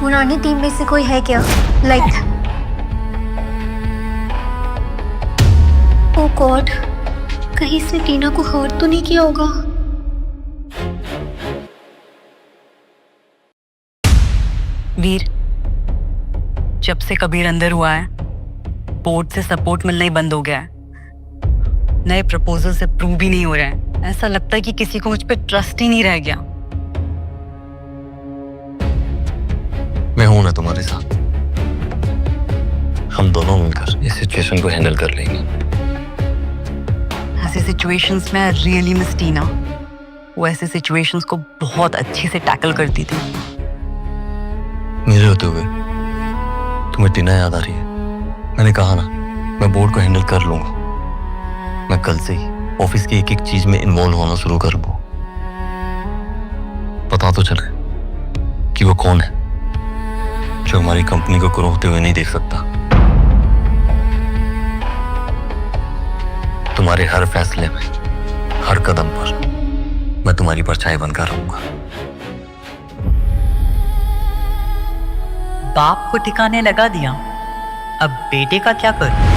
पुरानी टीम में से कोई है क्या? लाइक ओह गॉड, कहीं से टीना को हर्ट तो नहीं किया होगा? वीर, जब से कबीर अंदर हुआ है, बोर्ड से सपोर्ट मिलना ही बंद हो गया है। नए प्रपोजल से अप्रूव भी नहीं हो रहे हैं। ऐसा लगता है कि किसी को मुझ पे ट्रस्ट ही नहीं रह गया। मैं हूं ना तुम्हारे साथ, हम दोनों मिलकर इस सिचुएशन को हैंडल कर लेंगे। ऐसे सिचुएशंस में रियली मिस टीना। वो ऐसे सिचुएशंस को बहुत अच्छे से टैकल करती थी। मेरे होते हुए तुम्हें टीना याद आ रही है? मैंने कहा ना, मैं बोर्ड को हैंडल कर लूंगा। मैं कल से ही ऑफिस की एक एक चीज में इन्वॉल्व होना शुरू कर दूं। पता तो चले कि वो कौन है जो हमारी कंपनी को ग्रो होते हुए नहीं देख सकता। तुम्हारे हर फैसले में, हर कदम पर मैं तुम्हारी परछाई बनकर रहूंगा। बाप को ठिकाने लगा दिया, अब बेटे का क्या करूं?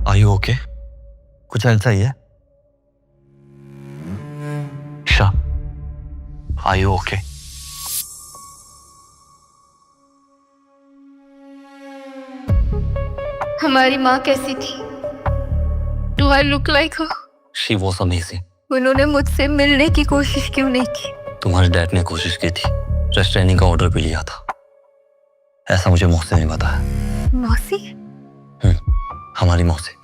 Are you okay? कुछ ऐसा ही है? Isha, are you okay? हमारी माँ कैसी थी? Do I look like her? She was amazing. उन्होंने मुझसे मिलने की कोशिश क्यों नहीं की? तुम्हारे डैड ने कोशिश की थी, रेस्ट्रेनिंग का ऑर्डर भी लिया था। ऐसा मुझे मौसी ने बताया। मौसी? हमारी मौसी।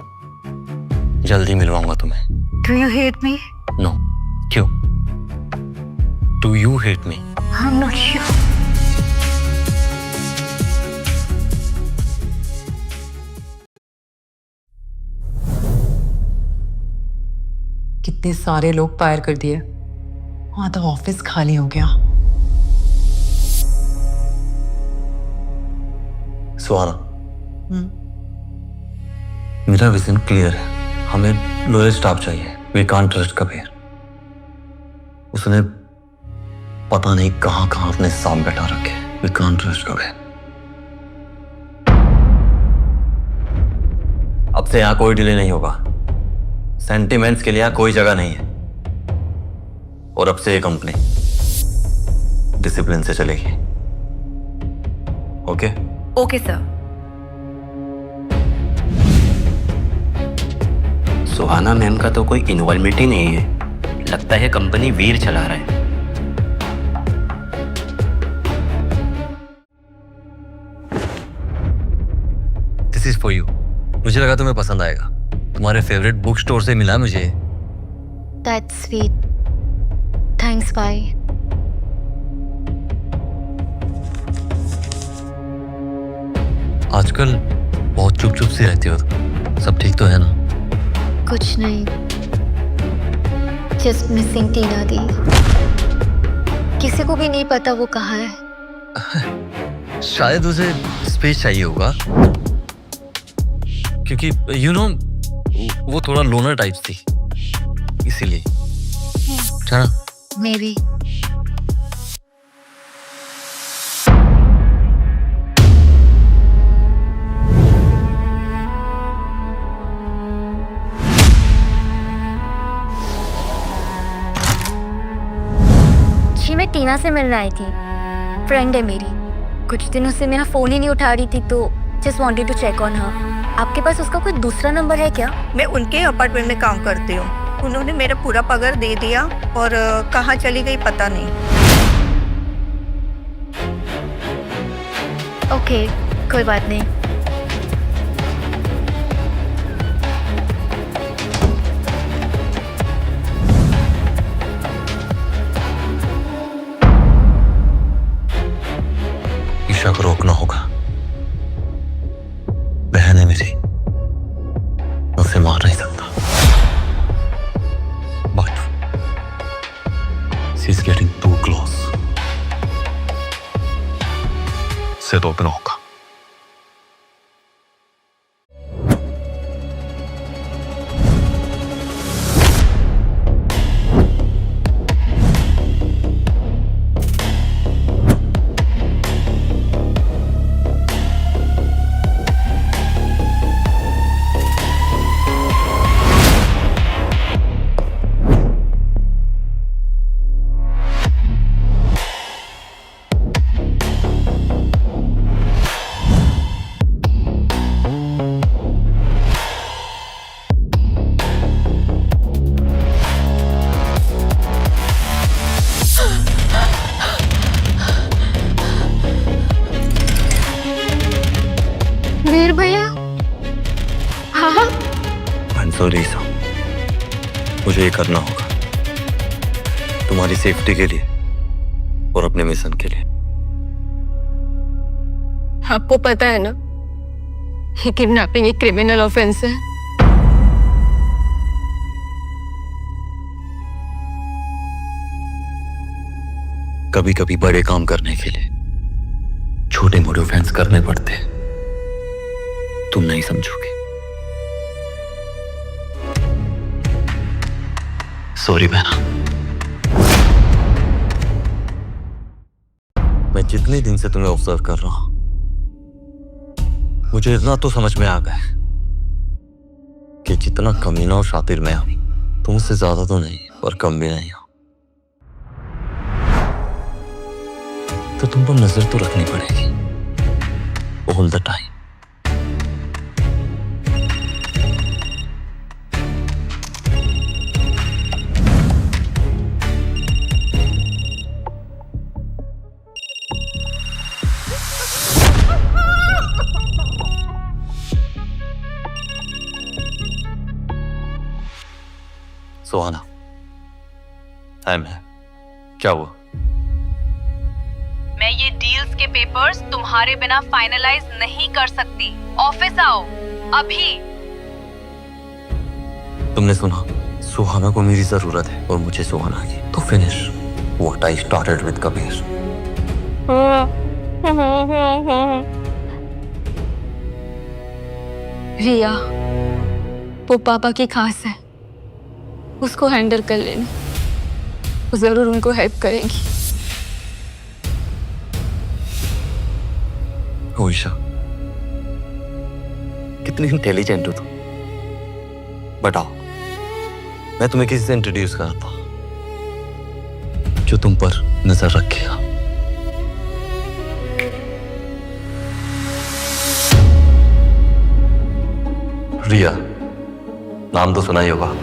जल्दी मिलवाऊंगा तुम्हें। Do you hate me? No. क्यों? Do you hate me? I'm not sure. कितने सारे लोग फायर कर दिए, वहां तो ऑफिस खाली हो गया। सुहाना, मेरा विजन क्लियर है। हमें लॉयल स्टाफ चाहिए। We can't trust Kabir. उसने पता नहीं कहां कहां अपने साथ बैठा रखे। We can't trust Kabir. अब से यहां कोई डिले नहीं होगा। सेंटिमेंट्स के लिए यहां कोई जगह नहीं है। और अब से ये कंपनी डिसिप्लिन से चलेगी। Okay? Okay sir. Suhana ma'am का तो कोई इन्वॉल्वमेंट ही नहीं है। लगता है कंपनी वीर चला रहा है। This is for you. मुझे लगा तुम्हें पसंद आएगा। तुम्हारे फेवरेट बुक स्टोर से मिला मुझे। That's sweet. Thanks, bye. आजकल बहुत चुप चुप सी रहती हो। सब ठीक तो है ना? कुछ नहीं, जस्ट मिसिंग टीना दी। किसी को भी नहीं पता वो कहाँ है। शायद उसे स्पेस चाहिए होगा, क्योंकि यू नो वो थोड़ा लोनर टाइप थी, इसीलिए। चला Maybe. जी मैं टीना से मिलने आई थी। फ्रेंड है मेरी। कुछ दिनों से मेरा फोन ही नहीं उठा रही थी, तो just wanted to check on her. आपके पास उसका कोई दूसरा नंबर है क्या? मैं उनके अपार्टमेंट में काम करती हूँ। उन्होंने मेरा पूरा पगार दे दिया और कहाँ चली गई पता नहीं। ओके, कोई बात नहीं। ईशा को रोकना होगा। बहन है मेरी, उसे मार नहीं सकता। But she's getting too close. से रोकना होगा। सॉरी ईसा, मुझे ये करना होगा तुम्हारी सेफ्टी के लिए और अपने मिशन के लिए। आपको पता है ना, ये किडनैपिंग एक क्रिमिनल ऑफेंस है। कभी कभी बड़े काम करने के लिए छोटे मोटे ऑफेंस करने पड़ते हैं, तुम नहीं समझोगे। सॉरी बहना। मैं जितने दिन से तुम्हें ऑब्जर्व कर रहा हूं, मुझे इतना तो समझ में आ गया कि जितना कमीना और शातिर मैं हूं, तुमसे ज्यादा तो नहीं पर कम भी नहीं हूं। तो तुम पर नजर तो रखनी पड़ेगी all the time. Suhana, time है, क्या हुआ? मैं ये डील्स के पेपर्स तुम्हारे बिना फाइनलाइज नहीं कर सकती। ऑफिस आओ अभी। तुमने सुना, सुहाना को मेरी जरूरत है और मुझे सुहाना की। तो finish what I started with Kabir. Riya, वो पापा की खास है, उसको हैंडल कर लेना, वो जरूर उनको हेल्प करेगी। ईशा, कितनी इंटेलिजेंट हो तुम। बताओ, मैं तुम्हें किसी से इंट्रोड्यूस करता जो तुम पर नजर रखेगा। रिया, नाम तो सुना ही होगा।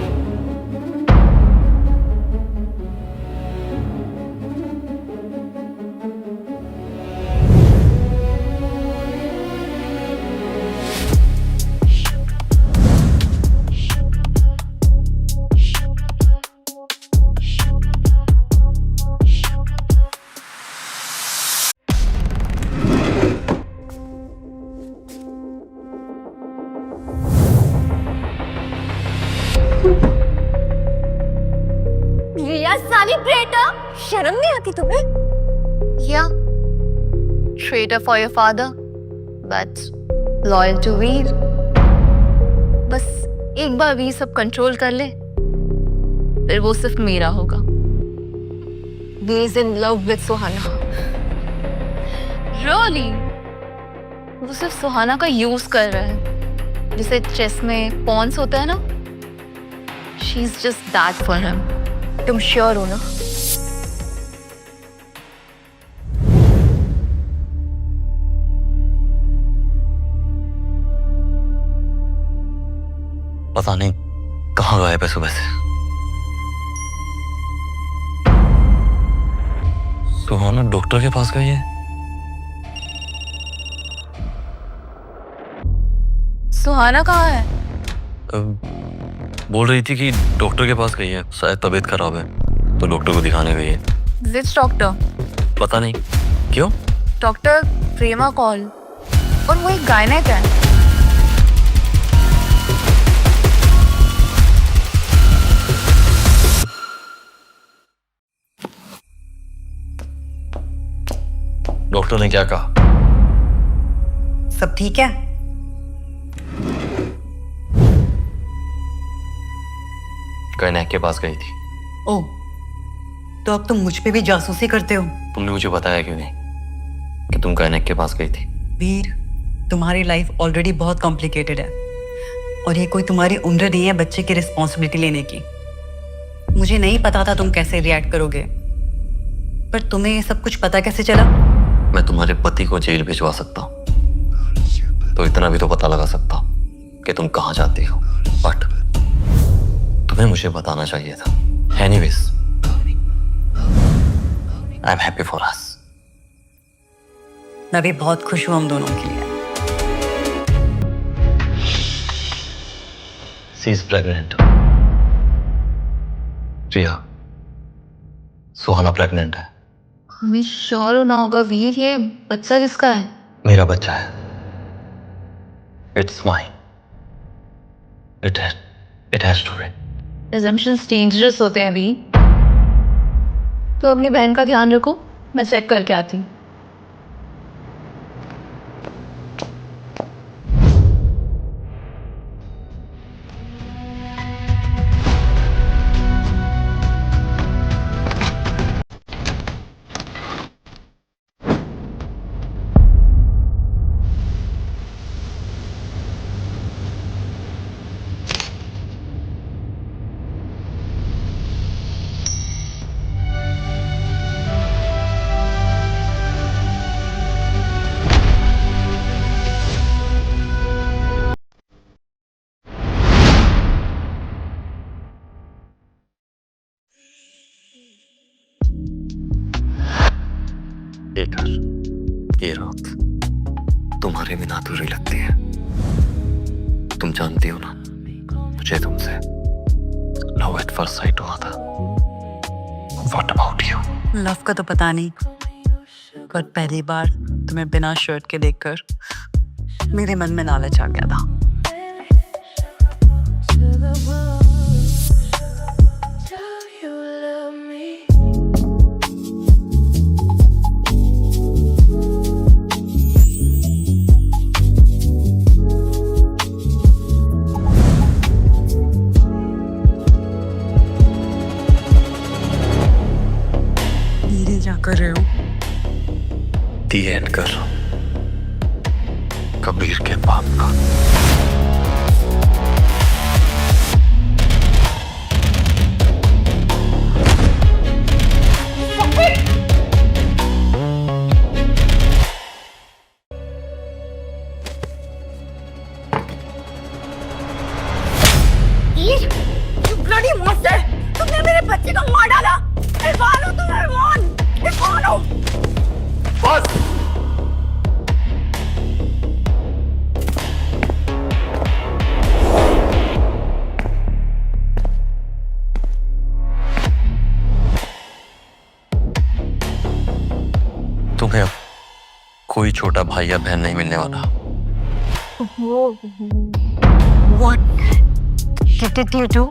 रिया साली ट्रेटर, शर्म नहीं आती तुम्हें? Yeah, traitor for your father, but loyal to वीर। बस एक बार वीर सब कंट्रोल कर ले, फिर वो सिर्फ मेरा होगा। He is in love with Suhana. Really? वो सिर्फ सुहाना का यूज कर रहा है, जैसे चेस में पॉन्स होता है ना। She's just that for him. तुम श्योर हो ना? पता नहीं कहाँ गायब है सुबह से। सुहाना डॉक्टर के पास गई है। सुहाना कहाँ है? बोल रही थी कि डॉक्टर के पास गई है, शायद तबीयत खराब है तो डॉक्टर को दिखाने गई है। Which doctor? पता नहीं क्यों। डॉक्टर प्रेमा कॉल, और वो एक गायनेक है। डॉक्टर ने क्या कहा? सब ठीक है? गायनेक के पास गई थी। ओह, तो अब तुम मुझ पे भी जासूसी करते हो? तुमने मुझे बताया क्यों नहीं कि तुम गायनेक के पास गई थी? वीर, तुम्हारी लाइफ ऑलरेडी बहुत कॉम्प्लिकेटेड है और ये कोई तुम्हारी उम्र नहीं है बच्चे की रिस्पॉन्सिबिलिटी लेने की। मुझे नहीं पता था तुम कैसे रिएक्ट करोगे, पर तुम्हें ये सब कुछ पता कैसे चला? मैं तुम्हारे पति को जेल भिजवा सकता हूँ, तो इतना भी तो पता लगा सकता हूँ कि तुम कहाँ जाती हो, बट तुम्हें मुझे बताना चाहिए था। Anyways, I am happy for us. मैं भी बहुत खुश हूँ हम दोनों के लिए। She is pregnant. Riya, Suhana pregnant है। हमें श्योर होना होगा वीर, ये बच्चा किसका है? मेरा बच्चा है। It's mine. It has to be. Assumptions dangerous होते हैं वीर। तो अपनी बहन का ध्यान रखो, मैं चेक करके आती हूँ। ये घर, ये रात तुम्हारे बिना अधूरी लगती है। तुम जानती हो ना, मुझे तुमसे लव एट फर्स्ट साइट हुआ था। What about you? लव का तो पता नहीं, पर पहली बार तुम्हें बिना शर्ट के देखकर मेरे मन में लालच आ गया था। क्या कर रहे हो? दी एंड कर रहा हूं कबीर के बाप का। ब्लडी मॉन्स्टर, तुमने मेरे बच्चे को मार डाला। इरफान हो तुम, इरफान। इरफान हो। बस। तुम्हें अब कोई छोटा भाई या बहन नहीं मिलने वाला। What did you do?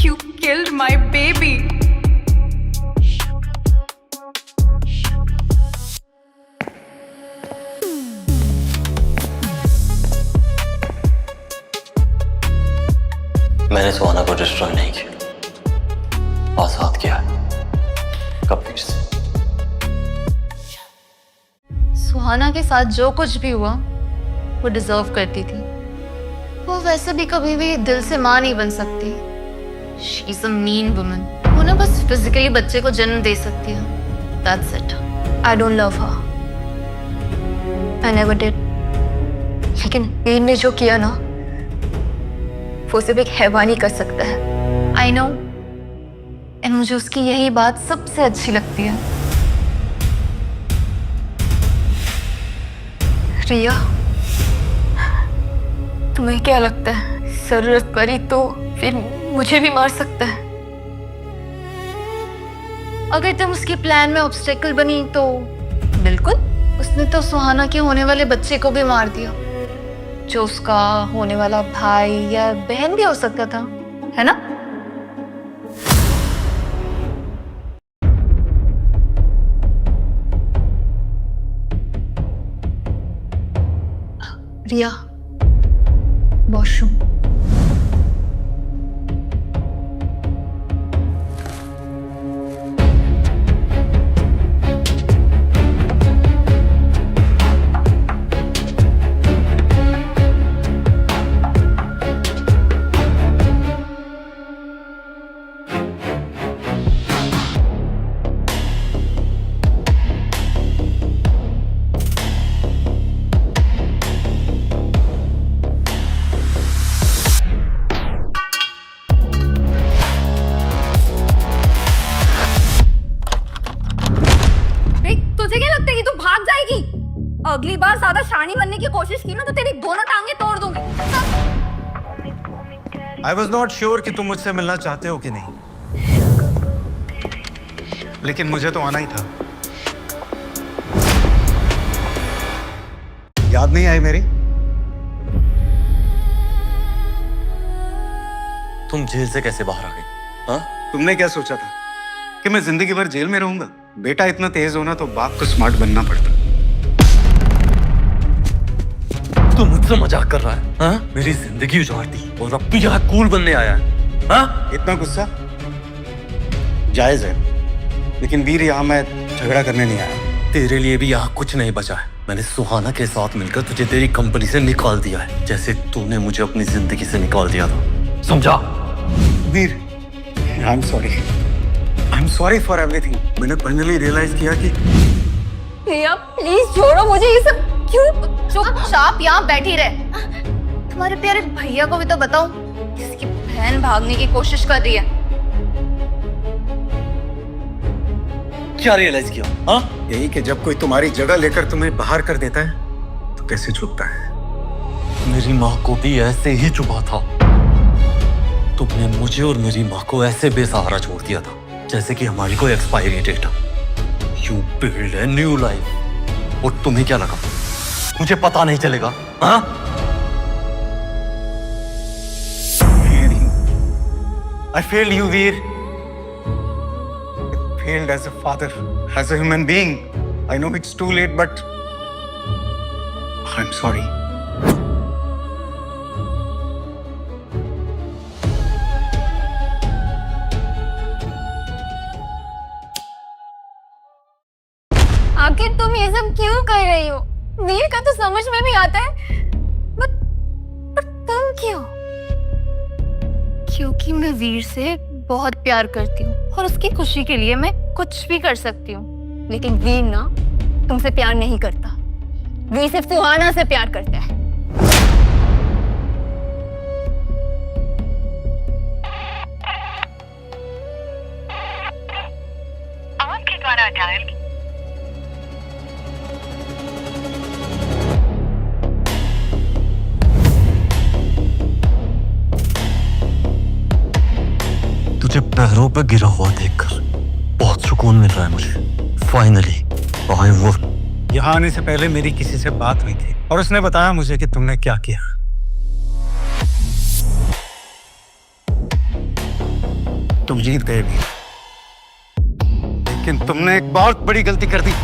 You killed my baby. मैंने सुहाना को डिस्ट्रॉय नहीं किया, आजाद किया कबीर से। सुहाना के साथ जो कुछ भी हुआ वो डिजर्व करती थी। वो वैसे भी कभी भी दिल से माँ नहीं बन सकती। She is a mean woman. वो ना बस फिजिकली बच्चे को जन्म दे सकती है। That's it. I don't love her. I never did. लेकिन वीर ने जो किया ना, वो सिर्फ एक हैवान ही कर सकता है। आई नो, एंड मुझे उसकी यही बात सबसे अच्छी लगती है। रिया, तुम्हें क्या लगता है जरूरत पड़ी तो फिर मुझे भी मार सकता है? अगर तुम उसके प्लान में ऑब्स्टेकल बनी तो बिल्कुल। उसने तो सुहाना के होने वाले बच्चे को भी मार दिया, जो उसका होने वाला भाई या बहन भी हो सकता था, है ना? रिया, वॉशरूम। रानी बनने की कोशिश की ना तो तेरी दोनों टांगे तोड़ दूंगी। आई वॉज नॉट श्योर कि तुम मुझसे मिलना चाहते हो कि नहीं, लेकिन मुझे तो आना ही था। याद नहीं आई मेरी? तुम जेल से कैसे बाहर आ गई? हाँ? तुमने क्या सोचा था कि मैं जिंदगी भर जेल में रहूंगा? बेटा इतना तेज होना तो बाप को स्मार्ट बनना पड़ता। तू मुझसे मजाक कर रहा है? हाँ? मेरी जिंदगी उजाड़ दी और अब भी यहाँ कूल बनने आया है? हाँ? इतना गुस्सा जायज है, लेकिन वीर यहाँ मैं झगड़ा करने नहीं आया। तेरे लिए भी यहाँ कुछ नहीं बचा है। मैंने सुहाना के साथ मिलकर तुझे तेरी कंपनी से निकाल दिया है, जैसे तूने मुझे अपनी जिंदगी से निकाल दिया था। समझा? Veer, I am sorry for everything. मैंने फाइनली रियलाइज किया कि भैया प्लीज छोड़ो मुझे ये सब। क्यों? चुपचाप यहाँ बैठी रहे। तुम्हारे प्यारे भैया को भी तो बताओ, इसकी बहन भागने की कोशिश कर रही है। क्या रियलाइज किया? हाँ? यही कि जब कोई तुम्हारी जगह लेकर तुम्हें बाहर कर देता है तो कैसे छुपता है। मेरी माँ को भी ऐसे ही चुपा था। तुमने मुझे और मेरी माँ को ऐसे बेसहारा छोड़ दिया था जैसे कि हमारी कोई एक्सपायरी डेट हो। You build a new life. और तुम्हें क्या लगा मुझे पता नहीं चलेगा? हाँ? I failed you, Veer. I failed as a father, as a human being. I know it's too late, but I'm sorry. आखिर तुम ये सब क्यों कर रही हो? वीर का तो समझ में भी आता है, पर तुम क्यों? क्योंकि मैं वीर से बहुत प्यार करती हूँ और उसकी खुशी के लिए मैं कुछ भी कर सकती हूँ। लेकिन वीर ना तुमसे प्यार नहीं करता। वीर सिर्फ सुहाना से प्यार करता है। आपके द्वारा डायल तुझे पैरों पे गिरा हुआ देखकर बहुत सुकून मिल रहा है मुझे। Finally I work. यहाँ आने से पहले मेरी किसी से बात हुई थी और उसने बताया मुझे कि तुमने क्या किया। तुम जीत गए भी, लेकिन तुमने एक बहुत बड़ी गलती कर दी।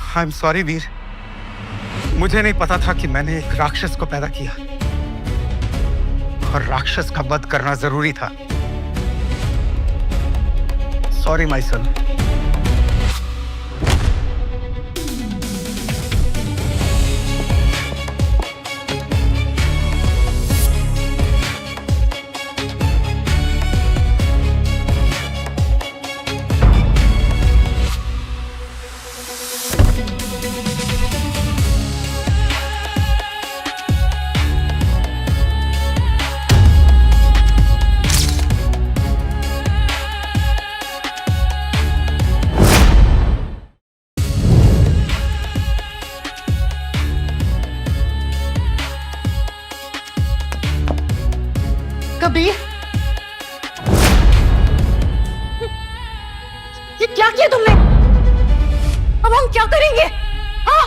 आई एम सॉरी वीर, मुझे नहीं पता था कि मैंने एक राक्षस को पैदा किया और राक्षस का वध करना जरूरी था। Sorry my son. कबीर, ये क्या किया तुमने? अब हम क्या करेंगे? हाँ?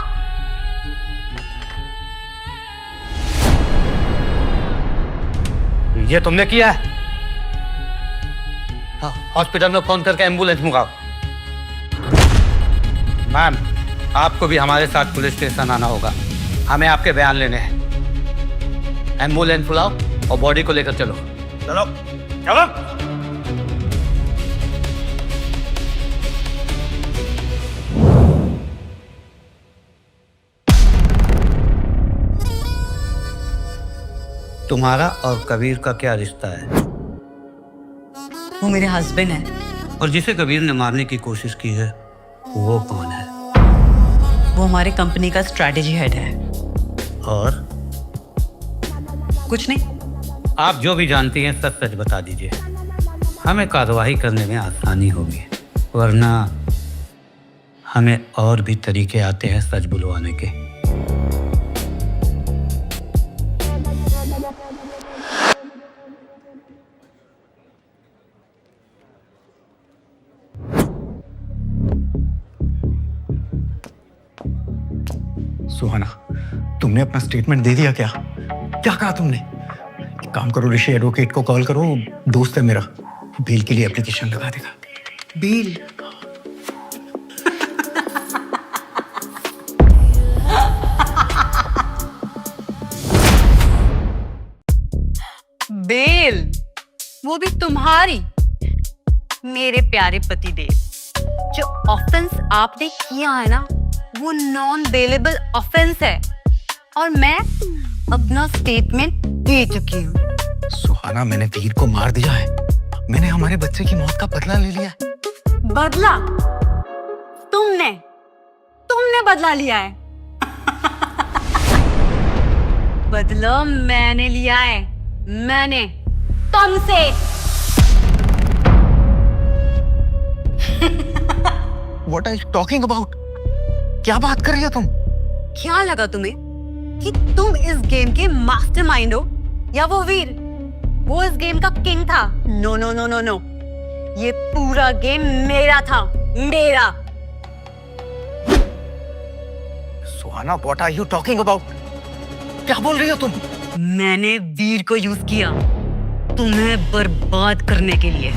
ये तुमने किया है? हाँ, हॉस्पिटल में फोन करके एम्बुलेंस मंगाओ। मैम, आपको भी हमारे साथ पुलिस स्टेशन आना होगा। हमें आपके बयान लेने हैं। एम्बुलेंस बुलाओ और बॉडी को लेकर चलो। चलो चलो। तुम्हारा और कबीर का क्या रिश्ता है? वो मेरे हस्बैंड है। और जिसे कबीर ने मारने की कोशिश की है वो कौन है? वो हमारे कंपनी का स्ट्रैटेजी हेड है। और कुछ नहीं। आप जो भी जानती हैं सच सच बता दीजिए, हमें कार्रवाई करने में आसानी होगी, वरना हमें और भी तरीके आते हैं सच बुलवाने के। सुहाना, तुमने अपना स्टेटमेंट दे दिया क्या? क्या कहा तुमने? एक काम करो, ऋषि एडवोकेट को कॉल करो, दोस्त है मेरा, बेल के लिए एप्लीकेशन लगा देगा। बेल? बेल? वो भी तुम्हारी? मेरे प्यारे पति देव, जो ऑफेंस आपने किया है ना, वो नॉन बेलेबल ऑफेंस है और मैं अपना स्टेटमेंट दे चुकी हूँ। सुहाना, मैंने वीर को मार दिया है। मैंने हमारे बच्चे की मौत का बदला ले लिया है। बदला? तुमने बदला लिया है? बदला मैंने लिया है, मैंने तुमसे। What are you talking about? क्या बात कर रही हो तुम? क्या लगा तुम्हें कि तुम इस गेम के मास्टरमाइंड हो या वो वीर? वो इस गेम का किंग था। No no no no no, ये पूरा गेम मेरा था, मेरा। सुहाना, what are you talking about? क्या बोल रही हो तुम? मैंने वीर को यूज किया तुम्हें बर्बाद करने के लिए।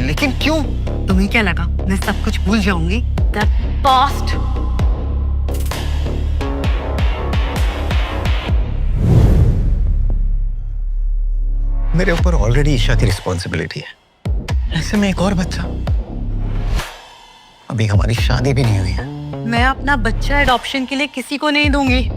लेकिन क्यों? तुम्हें क्या लगा मैं सब कुछ भूल जाऊंगी? That past। मेरे ऊपर ऑलरेडी ईशा की रिस्पॉन्सिबिलिटी है, ऐसे में एक और बच्चा। अभी हमारी शादी भी नहीं हुई है। मैं अपना बच्चा एडॉप्शन के लिए किसी को नहीं दूंगी।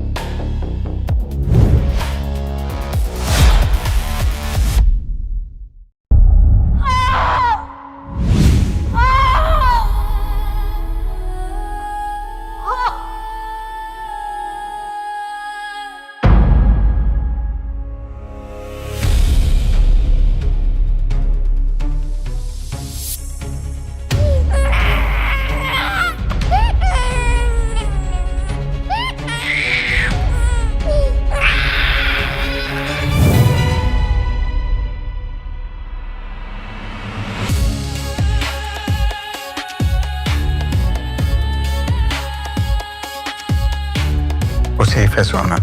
वो सेफ है सुहाना,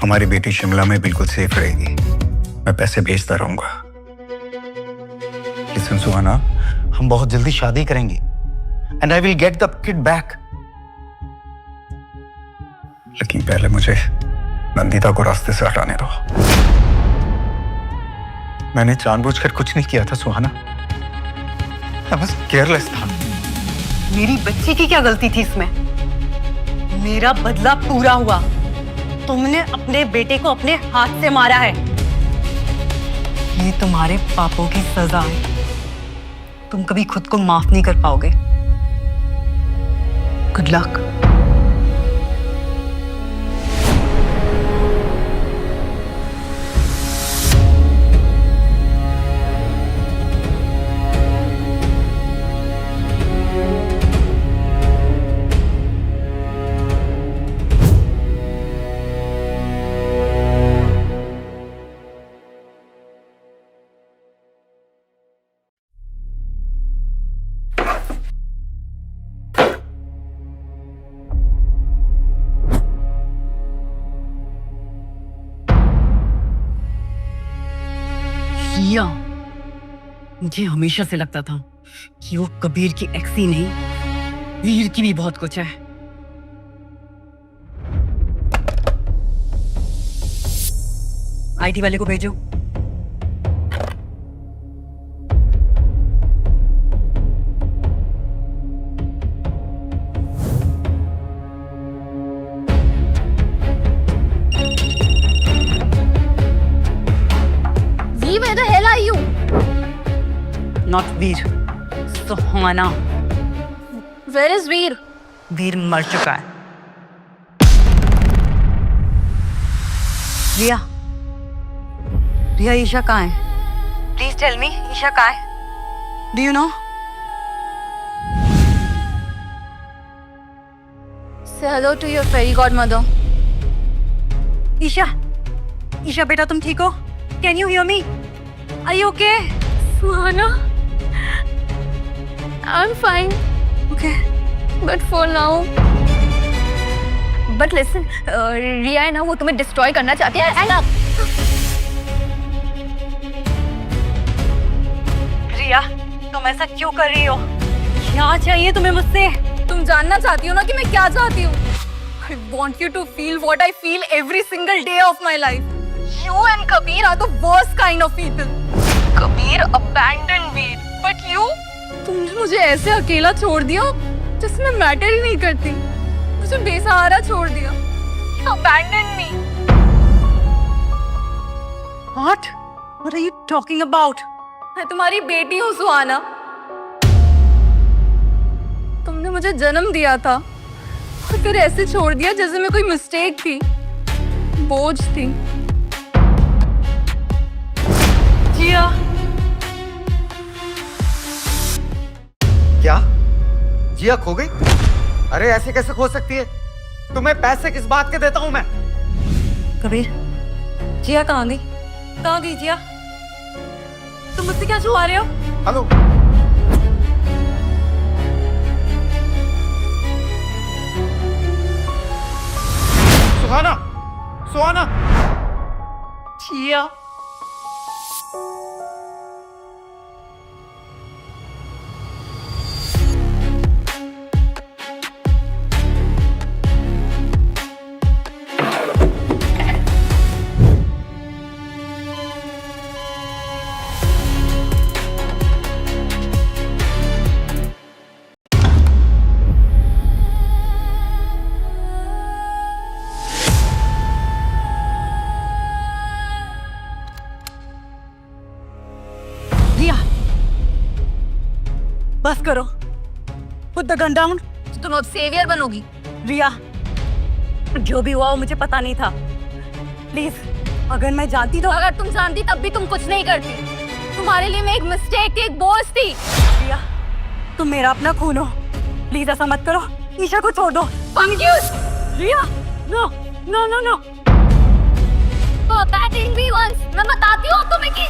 हमारी बेटी शिमला में बिल्कुल सेफ रहेगी। मैं पैसे भेजता रहूंगा। लिसन सुहाना, हम बहुत जल्दी शादी करेंगे and I will get the kid back. लेकिन पहले मुझे नंदिता को रास्ते से हटाने दो। मैंने जानबूझकर कुछ नहीं किया था सुहाना, मैं बस केयरलेस था। मेरी बच्ची की क्या गलती थी इसमें? मेरा बदला पूरा हुआ। तुमने अपने बेटे को अपने हाथ से मारा है। ये तुम्हारे पापों की सजा है। तुम कभी खुद को माफ नहीं कर पाओगे। Good luck. किया। मुझे हमेशा से लगता था कि वो कबीर की एक्स ही नहीं, वीर की भी बहुत कुछ है। आईटी वाले को भेजो। Not Veer, Suhana. Where is Veer? Veer मर चुका है। रिया, रिया, ईशा कहाँ है? प्लीज टेल मी, ईशा कहाँ है? Do you know? Say hello to your fairy godmother. Isha, Isha बेटा तुम ठीक हो? Can you hear me? Are you okay? Suhana, I am fine, okay, but for now. But listen, Riya है ना, वो तुम्हें डिस्ट्रॉय करना चाहती है। रिया, तुम ऐसा क्यों कर रही हो? क्या चाहिए तुम्हें मुझसे? तुम जानना चाहती हो ना कि मैं क्या चाहती हूँ? I want you to feel what I feel every single day of my life. You and Kabir are the worst kind of people. Kabir abandoned me, but you? तुमने मुझे ऐसे अकेला छोड़ दिया जिसमें मैटर ही नहीं करती। मुझे बेसहारा छोड़ दिया। You abandoned me. What? What are you talking about? मैं तुम्हारी बेटी हूँ सुहाना। तुमने मुझे जन्म दिया था और फिर ऐसे छोड़ दिया जैसे मैं कोई मिस्टेक थी, बोझ थी। जिया, क्या जिया खो गई? अरे ऐसे कैसे खो सकती है? तुम्हें पैसे किस बात के देता हूं मैं? कबीर, जिया कहाँ गई? कहाँ गई जिया? तुम मुझसे क्या छुपा रहे हो? हेलो, सुहाना, सुहाना, जिया, बस करो। Put the gun down. तुम अब सेवियर बनोगी? रिया, जो भी हुआ वो मुझे पता नहीं था। प्लीज, अगर मैं जानती तो। अगर तुम जानती तब भी तुम कुछ नहीं करती। तुम्हारे लिए मैं एक मिस्टेक थी, एक बोझ थी। रिया, तुम मेरा अपना खून हो। प्लीज ऐसा मत करो। ईशा को छोड़ दो। रिया, नो नो नो नो। मैं बताती हूँ तुम्हें कि